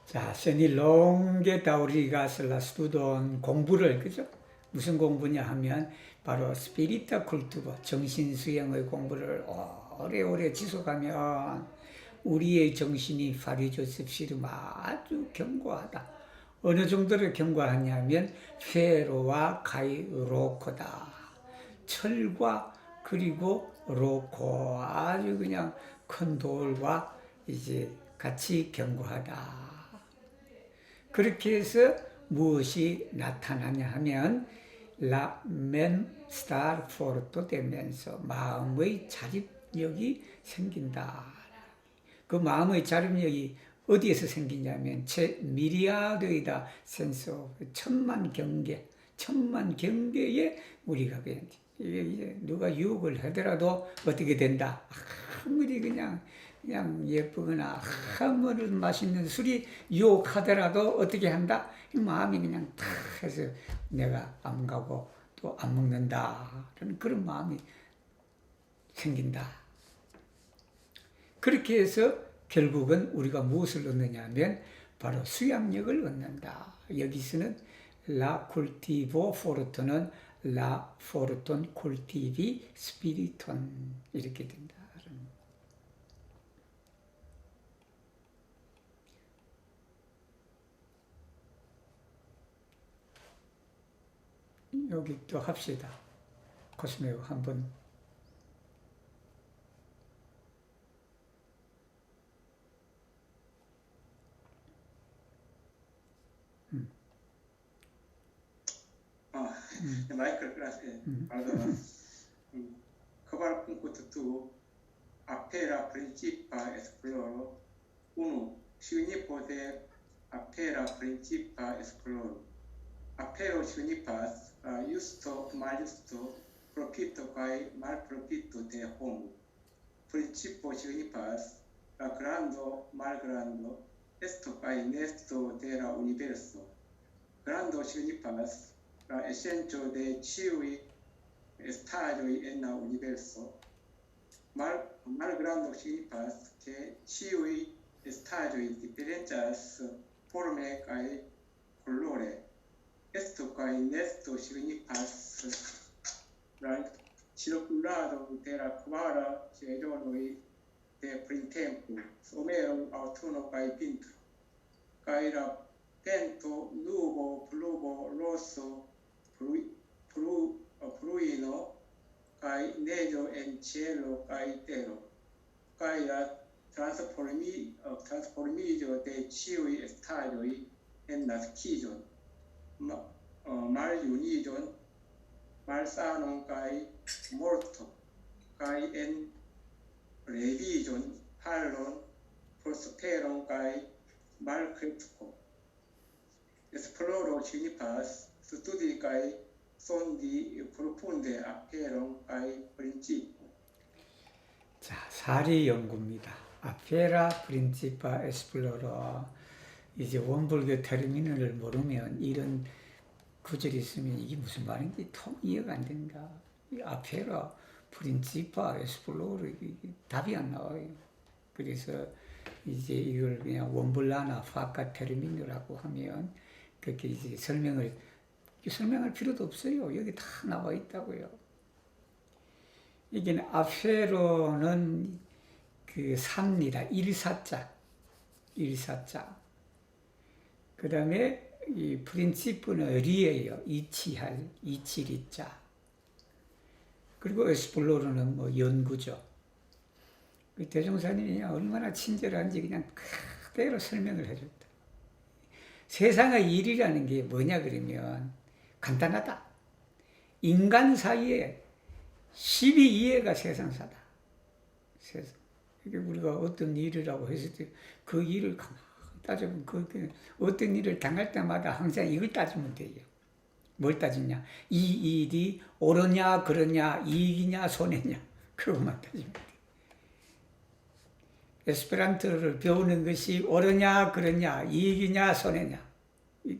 자, 세닐롱게 다우리가 슬라스두돈 공부를, 그죠? 무슨 공부냐 하면 바로 스피리타 쿨투버, 정신 수양의 공부를 오래오래 지속하면 우리의 정신이 파리조셉시름 아주 견고하다. 어느 정도로 견고하냐면 페로와 가이로코다. 철과 그리고 로코 아주 그냥 큰 돌과 이제 같이 견고하다. 그렇게 해서 무엇이 나타나냐 하면 라멘 스타르 포르토 되면서 마음의 자립력이 생긴다. 그 마음의 자립력이 어디에서 생기냐면 제 미리아드이다 센서 천만 경계에 우리가 이게 누가 유혹을 하더라도 어떻게 된다. 아무리 그냥 예쁘거나 아무리 맛있는 술이 유혹하더라도 어떻게 한다? 이 마음이 그냥 탁 해서 내가 안 가고 또 안 먹는다. 그런 마음이 생긴다. 그렇게 해서 결국은 우리가 무엇을 얻느냐 하면 바로 수양력을 얻는다. 여기서는 라 쿨티보 포르토는 라 포르톤 쿨티비 스피리톤 이렇게 된다. 여기 또 합시다. 코스메오 한번. Michael clase, pardon. Cover punto tu appera principa esploro. Uno, significa appera principa esploro. Appero significa justo, maljusto, profitto kai malprofitto de homo. Principio significa grando, malgrando, esto kai nesto de la universo. Grando significa la esencio de ciui estágio en el universo. Mal grande significa que ciui estágios diferentes forme cae colore. Esto cae nesto significa la circulado de la quadra giorni de printempo, somero, autunno cae vintro. Cae la vento, nubo, pluvo, rosso, pruino, cae neggio en cielo, cae terra. Cae la transformigio de ciui stagioi en nascigion, maljunigion, malsanon cae morto, cae en revigion, pallon, prosperon cae malcresco. Esploro significa studi cae sondi profunde aperon cae principio. 자, 사리 연구입니다. 아페라 프린치파 에스플로러. 이제 원불교 테르미널을 모르면 이런 구절이 있으면 이게 무슨 말인지 통 이해가 안 된다. 이 아페라 프린치파 에스플로러 이게 답이 안 나와요. 그래서 이제 이걸 그냥 원불라나 파카 테르미널이라고 하면 그렇게 이제 설명할 필요도 없어요. 여기 다 나와 있다고요. 이게 아페로는 그 삽니다. 일사자. 그 다음에 이 프린치프는 리예요. 이치리자. 그리고 에스플로르는 뭐 연구죠. 그 대종사님이 얼마나 친절한지 그냥 그대로 설명을 해줬다. 세상의 일이라는 게 뭐냐 그러면 간단하다. 인간 사이에 12이해가 세상사다. 세상. 이게 우리가 어떤 일이라고 했을 때 그 일을 가만히 따져보면 어떤 일을 당할 때마다 항상 이걸 따지면 돼요. 뭘 따지냐? 이 일이 옳으냐 그러냐 이익이냐 손해냐 그것만 따지면 돼요. 에스페란토를 배우는 것이 옳으냐 그러냐 이익이냐 손해냐 이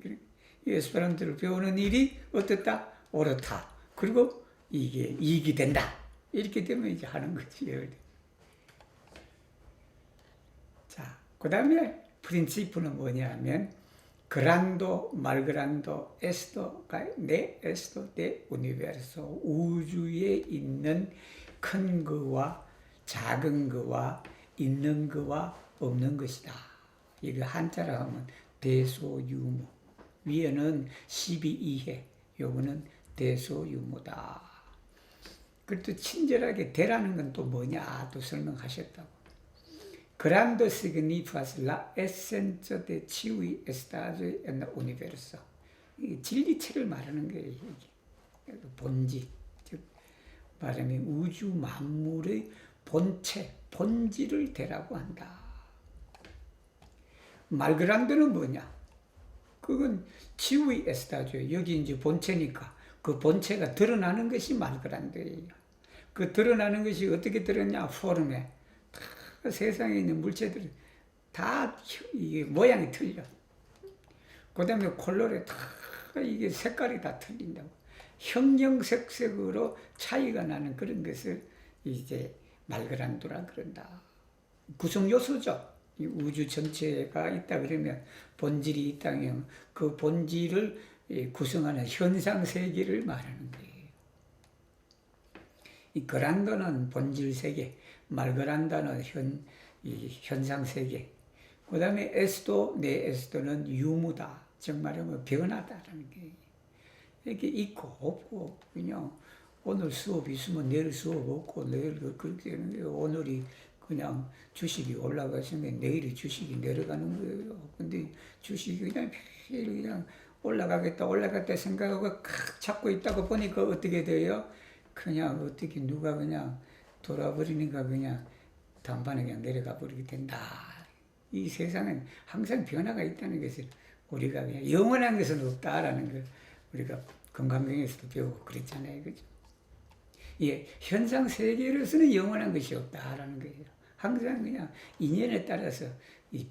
에스페란토를 배우는 일이 어떻다? 옳다. 그리고 이게 이익이 된다. 이렇게 되면 이제 하는 거지. 자, 그 다음에 프린치프는 뭐냐면 그란도, 말그란도, 에스토, 네 에스토, 네 우니베르소 우주에 있는 큰 거와 작은 거와 있는 거와 없는 것이다. 이거 한자로 하면 대소유무. 위에는 12이해, 요거는 대소유무다. 그것도 친절하게 대라는 건 또 뭐냐 또 설명하셨다고. Grande significa la esencia de ciui estado en el universo. 진리체를 말하는 거예요. 이게. 본질, 즉 말하면 우주 만물의 본체, 본질을 대라고 한다. 말그란드는 뭐냐? 그건 ciui estado. 여기 이제 본체니까 그 본체가 드러나는 것이 말그란드예요. 그 드러나는 것이 어떻게 드러나냐? 포름에. 세상에 있는 물체들이 다 이게 모양이 틀려. 그 다음에 콜로레 다 이게 색깔이 다 틀린다고. 형형색색으로 차이가 나는 그런 것을 이제 말그란도라 그런다. 구성 요소죠. 이 우주 전체가 있다 그러면 본질이 있다면 그 본질을 구성하는 현상 세계를 말하는 거예요. 이 그란도는 본질 세계, 말그란다는 현상 세계. 그 다음에 에스도, 네 에스도는 유무다. 즉 말하면 변하다라는 게. 이렇게 있고 없고 그냥 오늘 수업 있으면 내일 수업 없고 내일 그렇게 되는 거예요. 오늘이 그냥 주식이 올라가시면 내일이 주식이 내려가는 거예요. 근데 주식이 그냥 매일 그냥 올라가겠다 생각하고 칵 잡고 있다가 보니까 어떻게 돼요? 그냥 어떻게 누가 그냥 돌아버리니까 그냥 단반에 그냥 내려가 버리게 된다. 이 세상은 항상 변화가 있다는 것을 우리가 그냥 영원한 것은 없다라는 걸 우리가 건강경에서도 배우고 그랬잖아요. 그죠? 예, 현상 세계로서는 영원한 것이 없다라는 거예요. 항상 그냥 인연에 따라서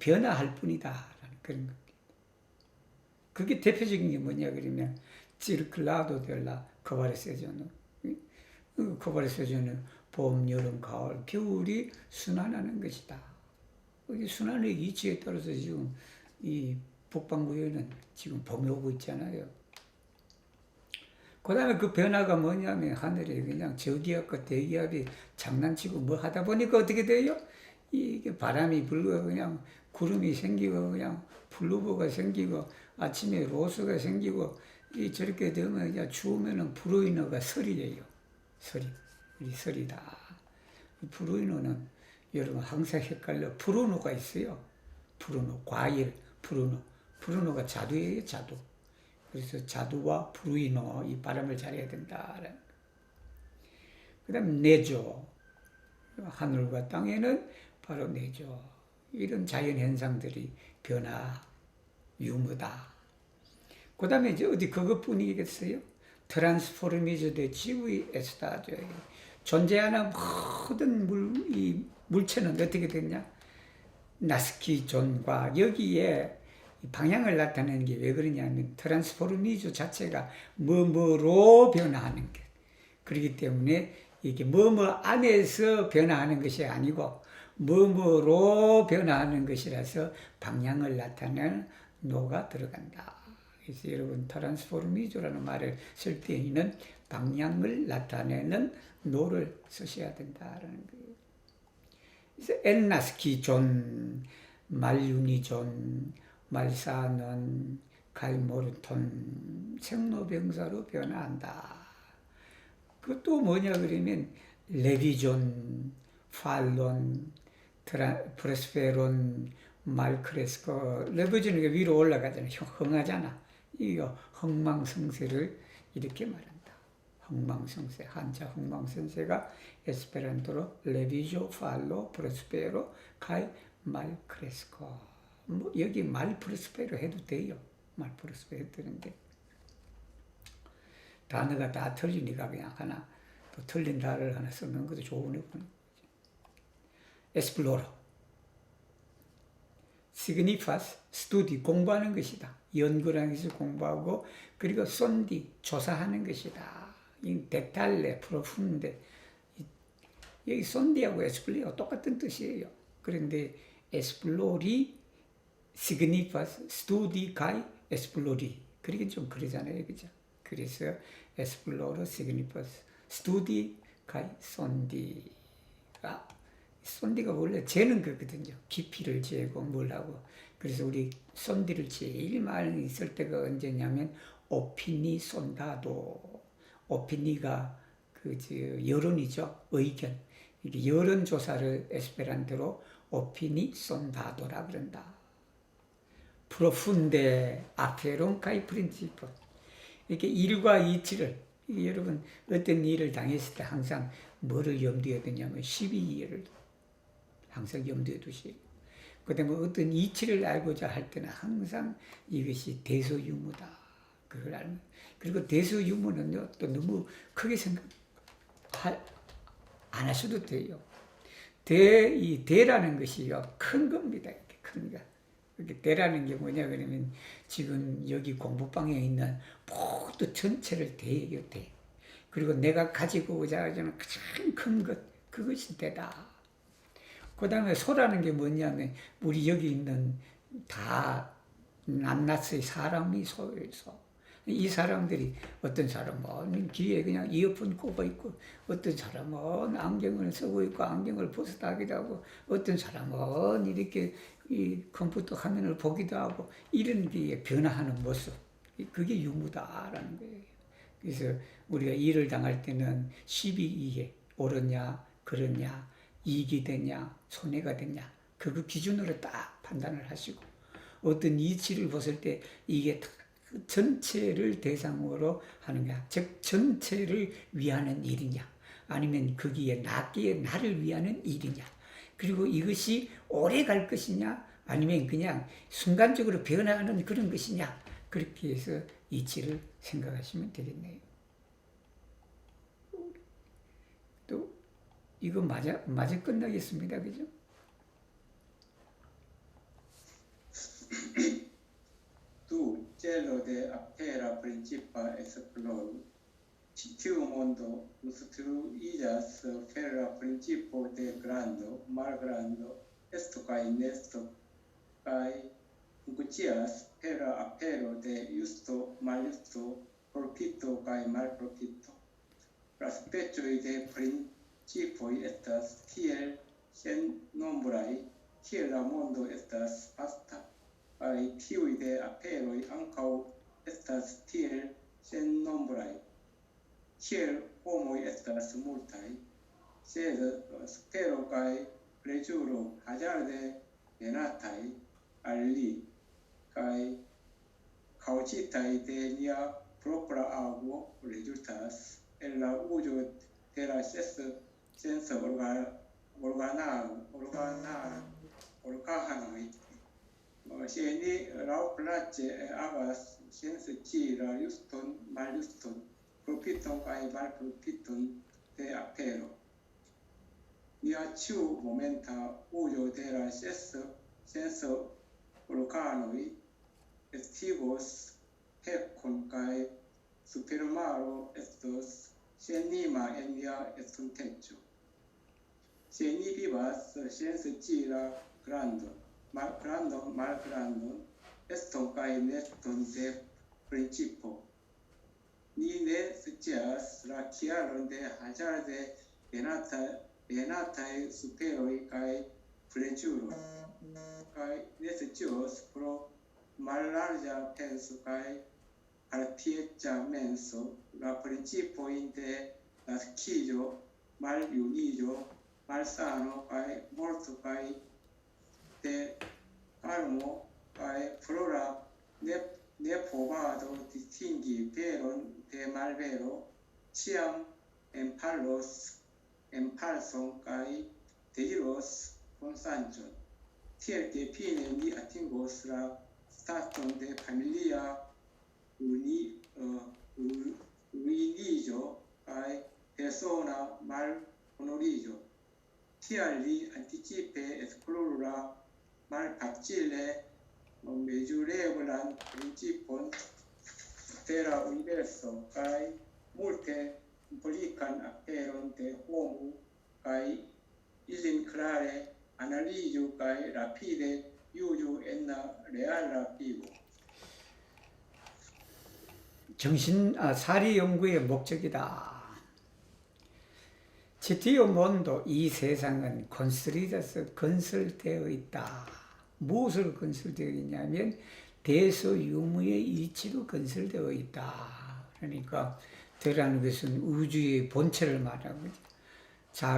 변화할 뿐이다라는 그런 겁니다. 그게 대표적인 게 뭐냐 그러면 circulado de la conversación. 코발트에서는 봄, 여름, 가을, 겨울이 순환하는 것이다. 이 순환의 이치에 따라서 지금 이 북반구에는 지금 봄이 오고 있잖아요. 그 다음에 그 변화가 뭐냐면 하늘에 그냥 저기압과 대기압이 장난치고 뭐 하다 보니까 어떻게 돼요? 이게 바람이 불고 그냥 구름이 생기고 그냥 블루버가 생기고 아침에 로스가 생기고 이 저렇게 되면 그냥 추우면은 브루이너가 설이에요. 설이. 우리 설이다. 브루이너는 여러분 항상 헷갈려. 브루노가 있어요. 브루노, 과일, 브루노. 브루노가 자두예요, 자두. 그래서 자두와 브루이너, 이 발음을 잘해야 된다. 그 다음 내조. 하늘과 땅에는 바로 내조. 이런 자연 현상들이 변화, 유무다. 그 다음에 이제 어디 그것뿐이겠어요? 트랜스포르미즈 대 지구의 에스타죠. 존재하는 모든 물체는 어떻게 됐냐? 나스키 존과 여기에 방향을 나타내는 게 왜 그러냐면 트랜스포르미즈 자체가 뭐뭐로 변화하는 게 그렇기 때문에 이게 뭐뭐 안에서 변화하는 것이 아니고 뭐뭐로 변화하는 것이라서 방향을 나타내는 노가 들어간다. 그래서 여러분 트랜스포르미즈라는 말을 쓸 때에는 방향을 나타내는 노를 쓰셔야 된다라는 거예요. 그래서 엔나스키 존, 말윤이 존, 말사는 갈모르톤 생로병사로 변화한다. 그것도 뭐냐 그러면 레비존, 팔론, 프레스페론, 말크레스코. 레비존이 위로 올라가잖아. 흥하잖아. 이거 흥망성쇠를 이렇게 말한다. 흥망성쇠. 한자 흥망성쇠가 에스페란토로 레비조, 팔로, 프레스페로, 카이, 말크레스코. 뭐 여기 말프레스페로 해도 돼요. 말프레스페로 해도 되는데 단어가 다 틀리니까 그냥 하나 또 틀린 단어를 하나 쓰는 것도 좋은 거죠. 에스플로러, 시그니파스, 스투디 공부하는 것이다. 연구라는 것을 공부하고 그리고 손디 조사하는 것이다. 이 데탈레, 프로푼데 여기 손디하고 에스플로가 똑같은 뜻이에요. 그런데 에스플로리, 시그니파스, 스투디, 가이, 에스플로리 그러긴 좀 그러잖아요, 그죠? 그래서 에스플로러, 시그니파스, 스투디, 가이, 손디가 손디가 원래 재는 거거든요. 깊이를 재고 뭘 하고. 그래서 우리 손디를 제일 많이 쓸 때가 언제냐면 오피니 손다도. 오피니가 여론이죠. 의견. 이게 여론조사를 에스페란토로 오피니 손다도라 그런다. 프로푼데 아페론 카이 프린시포. 이렇게 일과 이치를 여러분 어떤 일을 당했을 때 항상 뭐를 염두에 두냐면 12일을 항상 염두에 두시고 그 다음에 어떤 이치를 알고자 할 때는 항상 이것이 대소유무다. 그걸 알면 그리고 대소유무는요 또 너무 크게 생각 안 하셔도 돼요. 이 대라는 것이요 큰 겁니다. 이렇게 큰 거. 이렇게 대라는 게 뭐냐 그러면 지금 여기 공부방에 있는 모두 전체를 대예요, 대. 그리고 내가 가지고 오자 하는 가장 큰 것, 그것이 대다. 그 다음에 소라는 게 뭐냐면 우리 여기 있는 다 낱낱의 사람이 소예요, 소. 이 사람들이 어떤 사람은 귀에 그냥 이어폰 꼽아 있고 어떤 사람은 안경을 쓰고 있고 안경을 벗어나기도 하고 어떤 사람은 이렇게 이 컴퓨터 화면을 보기도 하고 이런 게 변화하는 모습 그게 유무다라는 거예요. 그래서 우리가 일을 당할 때는 12이해 옳으냐 그러냐 이익이 되냐 손해가 되냐 그거 기준으로 딱 판단을 하시고 어떤 이치를 봤을 때 이게 전체를 대상으로 하는 거야. 즉 전체를 위하는 일이냐 아니면 거기에 낫기에 나를 위하는 일이냐 그리고 이것이 오래 갈 것이냐 아니면 그냥 순간적으로 변화하는 그런 것이냐 그렇게 해서 이치를 생각하시면 되겠네요. 또 이거 마저 끝나겠습니다. 그죠? Tu cielo de aptera principa esplor, Tio mondo construillas per la principio de grando, malgrando, esto kai nesto kai funccias per apero de justo, maljusto, profito kai malprofito. La specoj de principoj estas tiel sennombraj, kiel la mondo estas vasta, kaj tiuj de aperoj ankaŭ estas tiel sennombraj, kiel homoj estas multaj, sed spero kaj plezuro hazarde venataj al li, kaj kaŭzitaj de nia propra ago rezultas en la uzo de la ses organoj. Se ni laŭplaĉe agas sense la juston, maljuston, profiton kaj malprofiton de apero, nia ĉiu momenta uzo de la ses organoj estigos pekon kaj supermaro estos senima en nia estonteco. Se ni vivas sense la grandon, malgrandon, eston kaj neston de principo, ni ne scias la kialon de hazarde venataj superoj kaj plezuro, kaj ne scios pro mallarĝa penso kaj altieca menso la principojn de naskiĝo, maljuniĝo, malsano kaj morto kaj de almo kaj pro la nepovado distingi veron de malvero, ĉiam enpalson kaj deiros konsanĝon. Tiel define ni atingos la staton de familia ruiniĝo kaj persona malhonoriĝo. Tial li anticipe esploru la malfacile mezureblan principon de la universo kaj multe implikan aperon de homo kaj ilin klare analizu kaj rapide juĝu en la reala vivo. 사리 연구의 목적이다. 지티오 몬도, 이 세상은 건설되어 있다. 무엇으로 건설되어 있냐면 대소유무의 이치로 건설되어 있다. 그러니까 대라는 것은 우주의 본체를 말하고,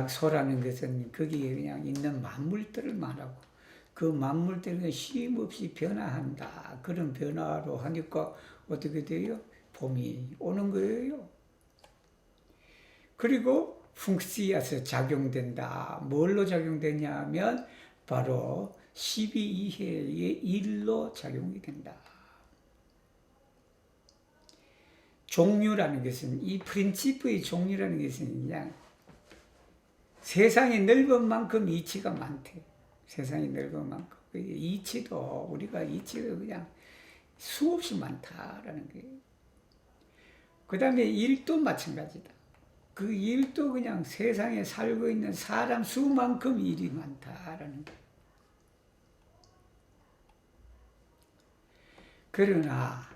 소라는 것은 거기에 그냥 있는 만물들을 말하고, 그 만물들은 쉼없이 변화한다. 그런 변화로 하니까 어떻게 돼요? 봄이 오는 거예요. 그리고 funk시아서 작용된다. 뭘로 작용되냐 하면 바로 12이해의 1로 작용이 된다. 종류라는 것은, 이 프린치프의 종류라는 것은 그냥 세상이 넓은 만큼 이치가 많대. 세상이 넓은 만큼. 이치도, 우리가 이치도 그냥 수없이 많다라는 거예요. 그 다음에 일도 마찬가지다. 그 일도 그냥 세상에 살고 있는 사람 수만큼 일이 많다라는 거예요. 그러나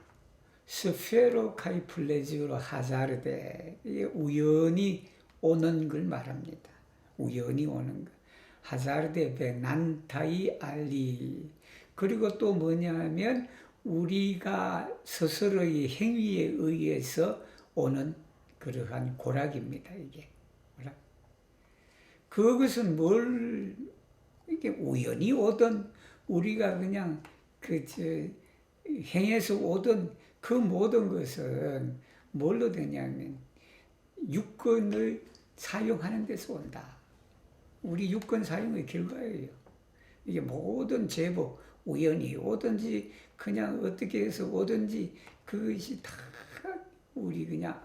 스페로카이플레지오로 하자르데, 이게 우연히 오는 걸 말합니다. 우연히 오는 것. 하자르데 베난타이 알리. 그리고 또 뭐냐면 우리가 스스로의 행위에 의해서 오는 그러한 고락입니다. 이게 고락. 그것은 이게 우연히 오든 우리가 그냥 행해서 오든 그 모든 것은 뭘로 되냐면 육권을 사용하는 데서 온다. 우리 육권 사용의 결과예요. 이게 모든 제보, 우연히 오든지 그냥 어떻게 해서 오든지 그것이 다 우리 그냥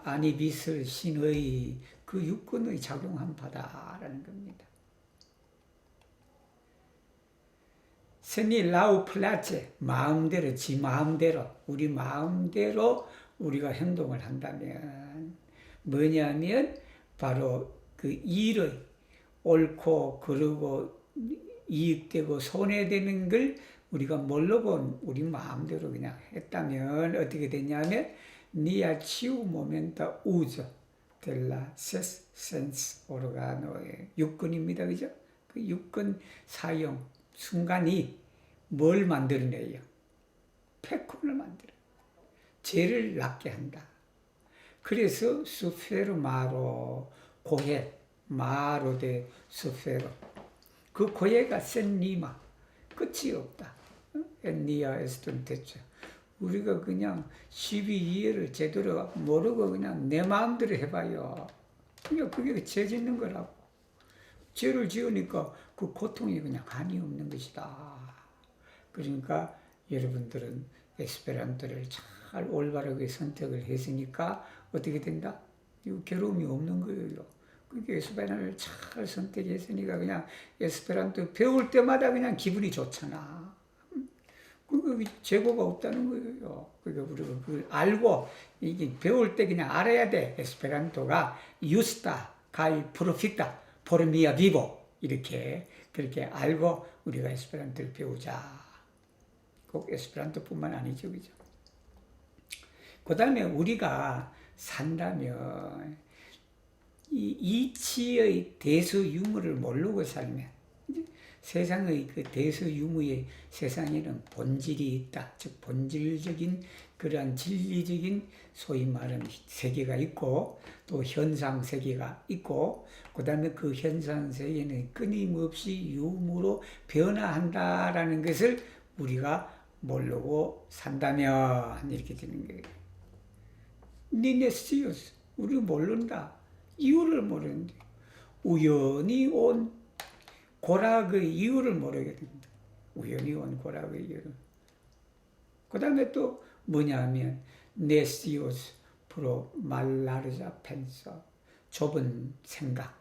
아니비슬신의 그 육권의 작용한 바다라는 겁니다. 세니 라우 플라체, 마음대로, 지 마음대로, 우리 마음대로 우리가 행동을 한다면 뭐냐면 바로 그 일의 옳고 그르고 이익되고 손해되는 걸 우리가 모르고 우리 마음대로 그냥 했다면 어떻게 되냐면 nia ciu momenta uso della ses sense organo의 육근입니다. 그죠? 그 육근 사용 순간이 뭘 만들어내요? 패콘을 만들어. 죄를 낫게 한다. 그래서 수페로 마로 고해 마로 데 수페로 그 고해가 센 니마 끝이 없다. 엔니아 에스톤 대체 우리가 그냥 12이해를 제대로 모르고 그냥 내 마음대로 해봐요. 그러니까 그게 죄 짓는 거라고. 죄를 지으니까 그 고통이 그냥 한이 없는 것이다. 그러니까 여러분들은 에스페란토를 잘 올바르게 선택을 했으니까 어떻게 된다? 괴로움이 없는 거예요. 그게 에스페란토를 잘 선택했으니까 그냥 에스페란토 배울 때마다 그냥 기분이 좋잖아. 그 재고가 없다는 거예요. 그러니까 우리가 그걸 알고 이게 배울 때 그냥 알아야 돼. 에스페란토가 유스타, 가이 프로피타, 포르미아 비보 이렇게 그렇게 알고 우리가 에스페란토를 배우자. 꼭 에스페란토뿐만 아니죠, 그죠? 그 다음에 우리가 산다면 이 이치의 대수 유무를 모르고 살면 세상의 그 대수 유무의 세상에는 본질이 있다. 즉 본질적인 그러한 진리적인 소위 말하는 세계가 있고 또 현상 세계가 있고 그 다음에 그 현상 세계는 끊임없이 유무로 변화한다라는 것을 우리가 모르고 산다면 이렇게 되는 거예요. 니네스티우스 우리 모른다. 이유를 모르는데 우연히 온 고락의 이유를 모르게 됩니다. 우연히 온 고락의 이유를. 그 다음에 또 뭐냐 하면 네스티우스 프로 말라르자 펜서 좁은 생각.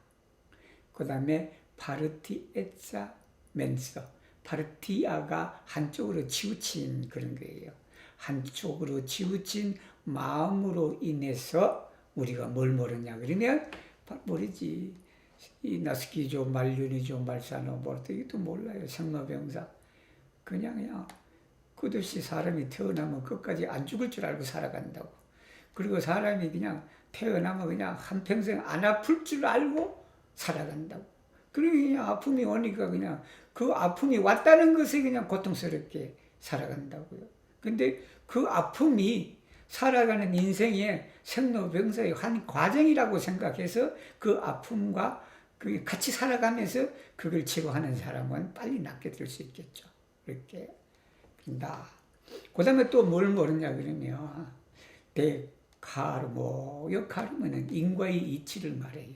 그 다음에 파르티에자 멘서 파르티아가 한쪽으로 치우친 그런 거예요. 한쪽으로 치우친 마음으로 인해서 우리가 뭘 모르냐 그러면 모르지. 이 나스키조, 말륜이조, 말사노, 뭐또 이것도 몰라요. 생로병사. 그냥 끝없이 사람이 태어나면 끝까지 안 죽을 줄 알고 살아간다고. 그리고 사람이 그냥 태어나면 그냥 한평생 안 아플 줄 알고 살아간다고. 그리고 그냥 아픔이 오니까 그냥 그 아픔이 왔다는 것에 그냥 고통스럽게 살아간다고요. 근데 그 아픔이 살아가는 인생의 생로병사의 한 과정이라고 생각해서 그 아픔과 그 같이 살아가면서 그걸 제거하는 사람은 빨리 낫게 될 수 있겠죠. 그렇게 된다. 그 다음에 또 뭘 모르냐 그러면 데카르모, 카르모는 인과의 이치를 말해요.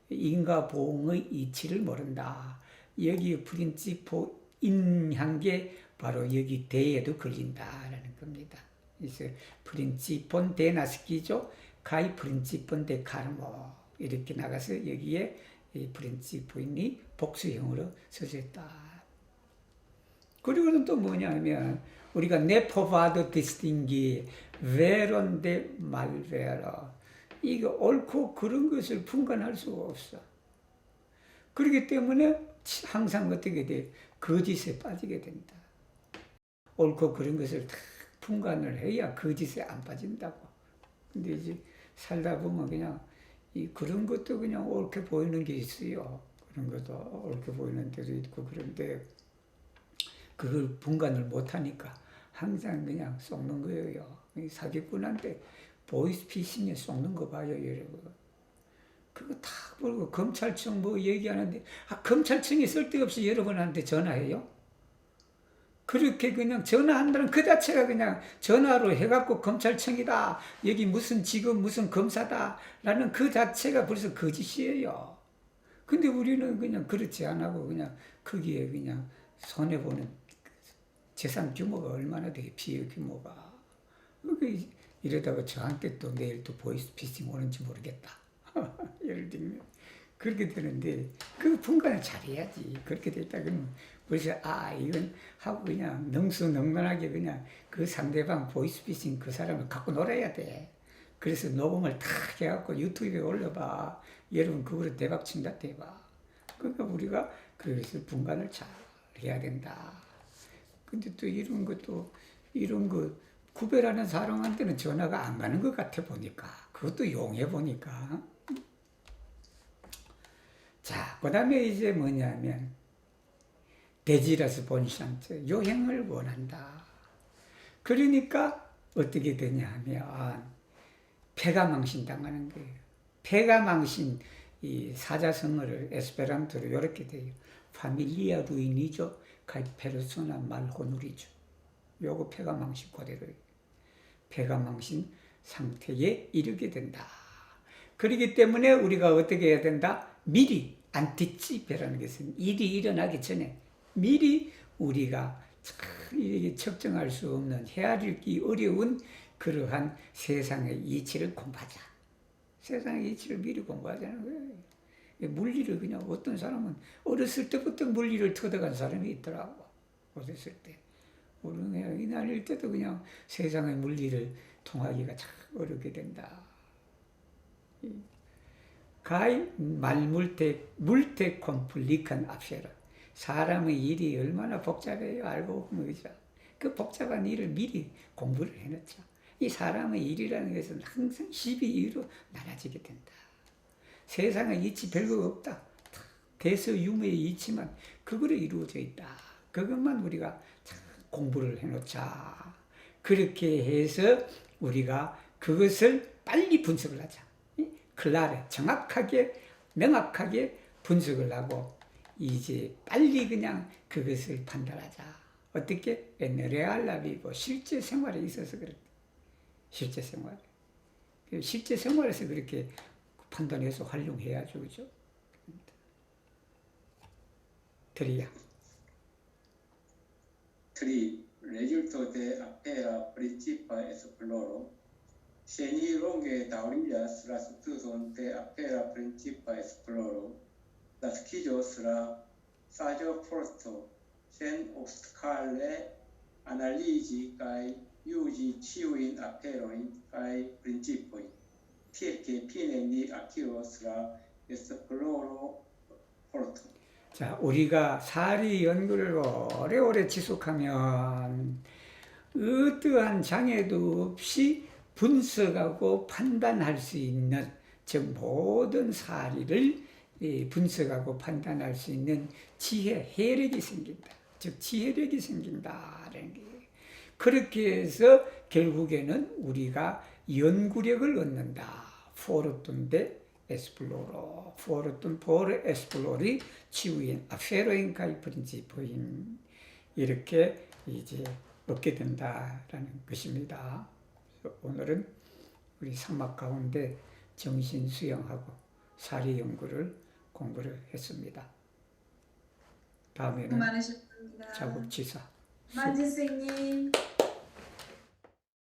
인과보응의 이치를 모른다. 여기 프린치포 인한 게 바로 여기 대에도 걸린다라는 겁니다. 그래서 프린치폰 데 나스키죠. 가이 프린치폰 데 카르모 이렇게 나가서 여기에 이 프린치포인이 복수형으로 써졌다. 그리고는 또 뭐냐면 우리가 네포바도 디스팅기 베론 데 말베로 이거 옳고 그런 것을 분간할 수가 없어. 그렇기 때문에 항상 어떻게 돼? 거짓에 빠지게 된다. 옳고 그런 것을 다 분간을 해야 거짓에 안 빠진다고. 근데 이제 살다 보면 그냥 그런 것도 그냥 옳게 보이는 게 있어요. 그런 것도 옳게 보이는 데도 있고 그런데 그걸 분간을 못하니까 항상 그냥 속는 거예요. 사기꾼한테 보이스피싱에 속는 거 봐요, 여러분. 그거 다 모르고 검찰청 뭐 얘기하는데 검찰청이 쓸데없이 여러분한테 전화해요? 그렇게 그냥 전화한다는 그 자체가 그냥 전화로 해갖고 검찰청이다. 여기 무슨 지금 무슨 검사다. 라는 그 자체가 벌써 거짓이에요. 근데 우리는 그냥 그렇지 않고 그냥 거기에 그냥 손해보는 재산 규모가 얼마나 되게 피해 규모가. 이러다가 저한테 또 내일 또 보이스피싱 오는지 모르겠다. 예를 들면. 그렇게 되는데 그 분간을 잘해야지. 그렇게 됐다 그러면 벌써 이건 하고 그냥 능수능란하게 그냥 그 상대방 보이스피싱 그 사람을 갖고 놀아야 돼. 그래서 녹음을 탁 해갖고 유튜브에 올려봐. 여러분 그거로 대박 친다 대박. 그러니까 우리가 그것을 분간을 잘 해야 된다. 근데 또 이런 거 구별하는 사람한테는 전화가 안 가는 것 같아 보니까. 그것도 용해 보니까. 자, 그 다음에 이제 뭐냐면, 데지러스 본션트, 요행을 원한다. 그러니까 어떻게 되냐 하면, 폐가망신 당하는 거예요. 폐가망신, 이 사자성어를 에스페란토로 이렇게 돼요. 파밀리아 루이니조, 카이 페르소나 말호누리죠. 요거 폐가망신 그대로예요. 폐가망신 상태에 이르게 된다. 그렇기 때문에 우리가 어떻게 해야 된다? 미리 안티치페라는 것은 일이 일어나기 전에 미리 우리가 이렇게 측정할 수 없는 헤아리기 어려운 그러한 세상의 이치를 공부하자. 세상의 이치를 미리 공부하자는 거예요. 물리를 그냥 어떤 사람은 어렸을 때부터 물리를 터득한 사람이 있더라고. 어렸을 때. 우리는 이날일 때도 그냥 세상의 물리를 통하기가 참 어렵게 된다. 가이 물테 콤플리칸 앞세로 사람의 일이 얼마나 복잡해요. 알고 보면 그죠? 그 복잡한 일을 미리 공부를 해놓자. 이 사람의 일이라는 것은 항상 12위로 나눠지게 된다. 세상에 이치 별거 없다. 대서유무의 이치만 그거로 이루어져 있다. 그것만 우리가 공부를 해놓자. 그렇게 해서 우리가 그것을 빨리 분석을 하자. 클라레, 정확하게, 명확하게 분석을 하고, 이제 빨리 그냥 그것을 판단하자. 어떻게? 레알라비고, 실제 생활에 있어서 그렇다. 실제 생활. 실제 생활에서 그렇게 판단해서 활용해야죠. 그죠? 드리야. Resulto de apela principal esploro. Seni longe daurillas la subtuson de apela principal esploro. Las quillos la saggio posto. Sen obstacale analisi kai yuji ciuin apeloin kai principoi. Tieke pineni acilos la esploro porto. 자, 우리가 사리 연구를 오래오래 지속하면 어떠한 장애도 없이 분석하고 판단할 수 있는, 즉 모든 사리를 분석하고 판단할 수 있는 해력이 생긴다. 즉 지혜력이 생긴다라는 거예요. 그렇게 해서 결국에는 우리가 연구력을 얻는다. 포르톤데 esploro, fortun por esplori, ciuin afferoin kai principioin. 이렇게 이제 얻게 된다라는 것입니다. 오늘은 우리 사막 가운데 정신 수양하고 사리 연구를 공부를 했습니다. 다음에는 많으셨습니다. 자국지사. 만지생님.